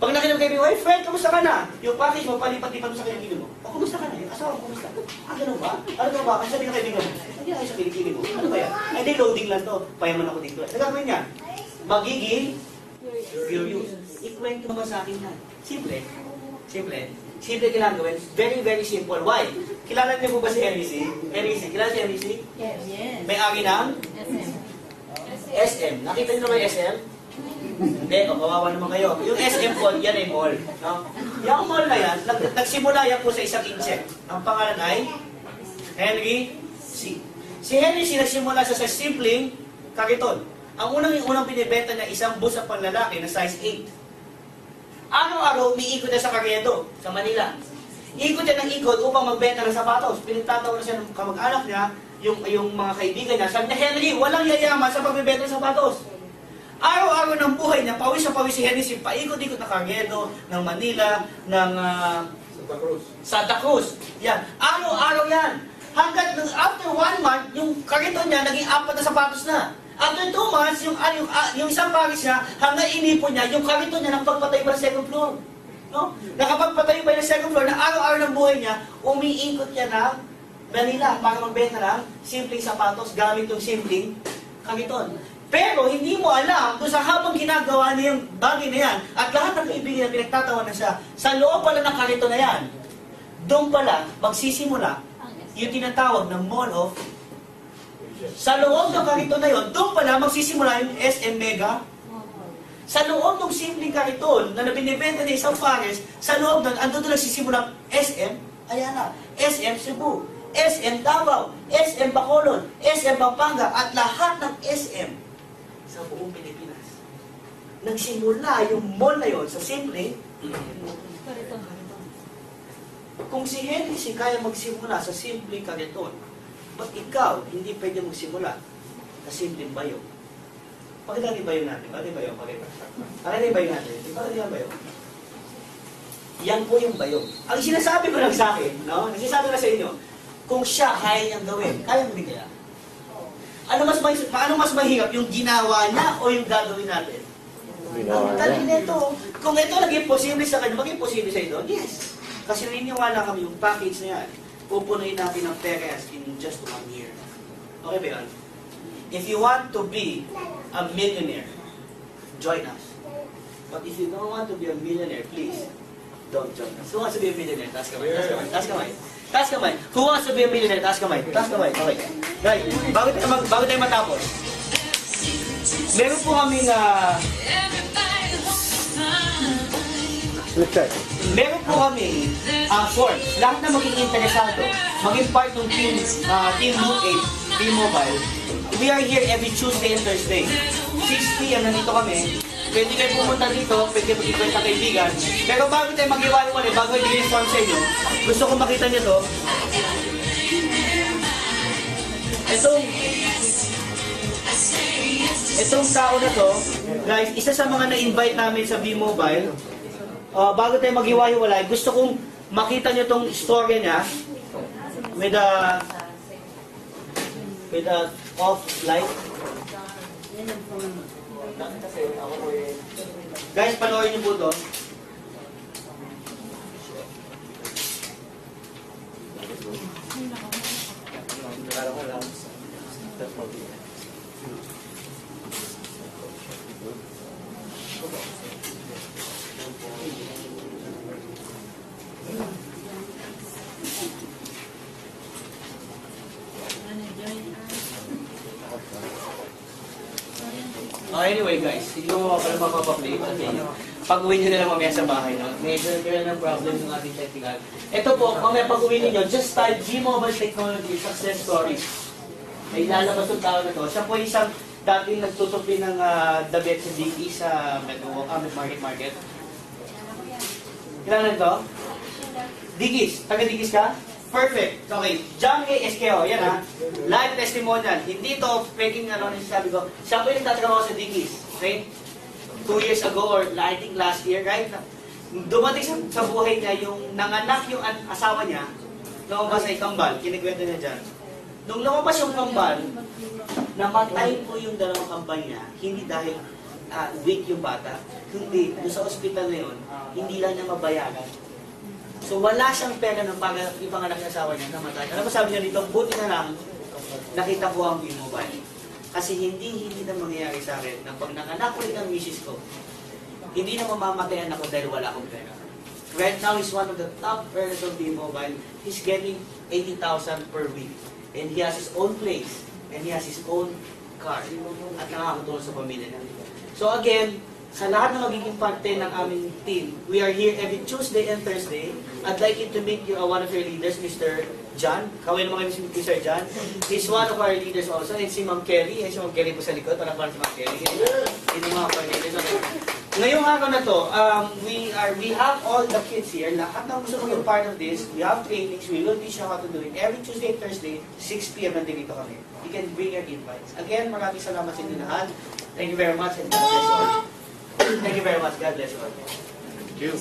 Pag nakinig kayo, "Oy, friend, kamusta ka na?" Yung package mo, palipat-lipat mo sa kiligin mo. "O, kumusta ka na? Yung asawa mo, kumusta?" Ganun ba? Ano ba? Kasi sabi ng kaibigan mo, "Hindi ako sa kiligin mo." Ano ba yan? Ay, hindi, loading lang to. Payaman ako dito. Ano gagawin niya? Magiging furious. Ikwento mo sa akin yan. Simple. Simple ginagawin. Very, very simple. Why? Kilala niyo po ba si Henry C? Henry C. Kilala si Henry C? Yes. May-ari ng SM. SM. Nakita niyo na ba yung SM? Hindi, kawawa naman kayo. Yung SM po, yan ay mall. No? Yung mall na yan, nagsimula yan po sa isang insect. Ang pangalan ay Henry C. Si Henry C nagsimula sa simpleng kariton. Ang unang binibenta niya isang bus sa panlalaki na size 8. Araw-araw umiikot na sa Carriedo, sa Manila. Ikot yan ng ikot upang magbenta ng sapatos. Pinagtatawa na siya ng kamag-anak niya, yung mga kaibigan niya. Sabi niya, Henry, walang yayaman sa pagbebenta ng sapatos. Araw-araw ng buhay niya, pawis na pawis si Henry, paikot-ikot na Carriedo, ng Manila, ng Santa Cruz. Yan. Araw-araw yan. Hanggat after 1 month, yung kariton niya naging 4 na sapatos na. After 2 months, yung isang paris niya, hanggang inipon niya, yung kariton niya nagpagpatay pa sa second floor. No? Nakapagpatayo pa yung second floor na araw-araw ng buhay niya, umiikot niya ng Manila para magbenta ng simpleng sapatos gamit yung simpleng kariton. Pero hindi mo alam kung sa habang ginagawa niya yung bagay na yan at lahat ng kaibigan na pinagtatawa na siya, sa loob pala ng kariton na yan, doon pala magsisimula yung tinatawag ng Mall of. Sa loob ng kariton na yun, doon pala magsisimula yung SM Mega. Sa loob ng simpleng kariton na binibenta ng isang pares, sa loob nun, andun doon nagsisimula SM Ayala, SM Cebu, SM Davao, SM Bacolod, SM Pampanga, at lahat ng SM sa buong Pilipinas. Nagsimula yung mall na yun sa simpleng kariton. Kung si Henry si kaya magsimula sa simpleng kariton, ba't ikaw hindi pwede magsimula sa simpleng bayo? Pakita ni bayo natin. Pakita ni bayo. Pakita ni bayo natin. Pakita ni bayo. Yan po yung bayo. Ang sinasabi ko lang sa akin, no? Nagsasabi ko na sa inyo, kung siya kaya niyang gawin, kaya mo din kaya? Paano mas mahirap, yung ginawa niya o yung gagawin natin? Ang dali nito. Kung ito naging posible sa kanya, maging posible sa ito? Yes. Kasi naniniwala kami yung package na yan, pupunuin natin ng peres in just 1 year. Okay ba yun? If you want to be a millionaire, join us. But if you don't want to be a millionaire, please, don't join us. Who wants to be a millionaire? Taas kamay. Taas kamay. Taas kamay. Who wants to be a millionaire? Taas kamay. Taas kamay. Okay. Right. Bago tayo matapos, meron po kaming meron po kami forms. Lahat na maging interesado, maging part ng Team Loot 8, Team Mobile. We are here every Tuesday and Thursday. 6 p.m. nandito kami. Pwede kayo pumunta dito, pwede kayo magkikwenta kaibigan. Pero bago tayo mag-iwalay, bago ibigay yung form sa inyo, gusto ko makita nyo to. Itong tao na to, guys, isa sa mga na-invite namin sa B-Mobile. Bago tayo mag-iwalay, gusto kong makita nyo tong story niya with a off light. Guys, panoorin niyo po to. Anyway guys, hindi ko pala mapapaplay. Pag-uwi nyo na lang mamaya sa bahay. No? Medyo kaya ng problem yung ating technical. Ito po, mamaya pag-uwi ninyo, just type G-Mobile Technology Success Stories. May lalabas yung tao na to. Siya po isang dating nagtutupi ng dabet sa Diki sa Market. Kailangan ito? Dikis. Taga-Dikis ka? Perfect. Okay. John A. Esqueo. Yan ha. Live testimonial. Hindi ito peking sabi ko. Siya po yung nagtatrabaho sa Dikis. Okay? 2 years ago or I think last year, right? Dumating sa buhay niya yung nanganak yung asawa niya, lumabas ay kambal. Kinikwento niya dyan. Nung lumabas yung kambal, namatay po yung dalawang kambal niya. Hindi dahil weak yung bata. Hindi. Doon sa ospital na yun, hindi lang niya mabayaran. So wala siyang pera ng ipanganak ng asawa niya, namatay. Ano ba sabi niya dito? Buti na lang, nakita ko ang B-Mobile. Kasi hindi na mangyayari sa akin na pag nanganak ulit ang misis ko, hindi na mamamatayan ako dahil wala akong pera. Right now, he's one of the top earners of B-Mobile. He's getting 80,000 per week. And he has his own place. And he has his own car. At nakakatulong sa pamilya niya. So again, sa lahat na magiging parte ng aming team, we are here every Tuesday and Thursday. I'd like you to meet one of your leaders, Mr. John. Kawin naman kami si Mr. John. He's one of our leaders also. And si Ma'am Kelly. Si Ma'am Kelly po sa likod. Para si Ma'am Kelly. Yun yung mga leaders. Ngayong araw na to, we have all the kids here. Lahat ng gusto maging part of this, we have trainings, we will teach you how to do it. Every Tuesday, Thursday, 6 p.m. nandito kami. You can bring your invites. Again, maraming salamat sa inyo lahat. Thank you very much and God bless all. Thank you very much. God bless all. Thank you.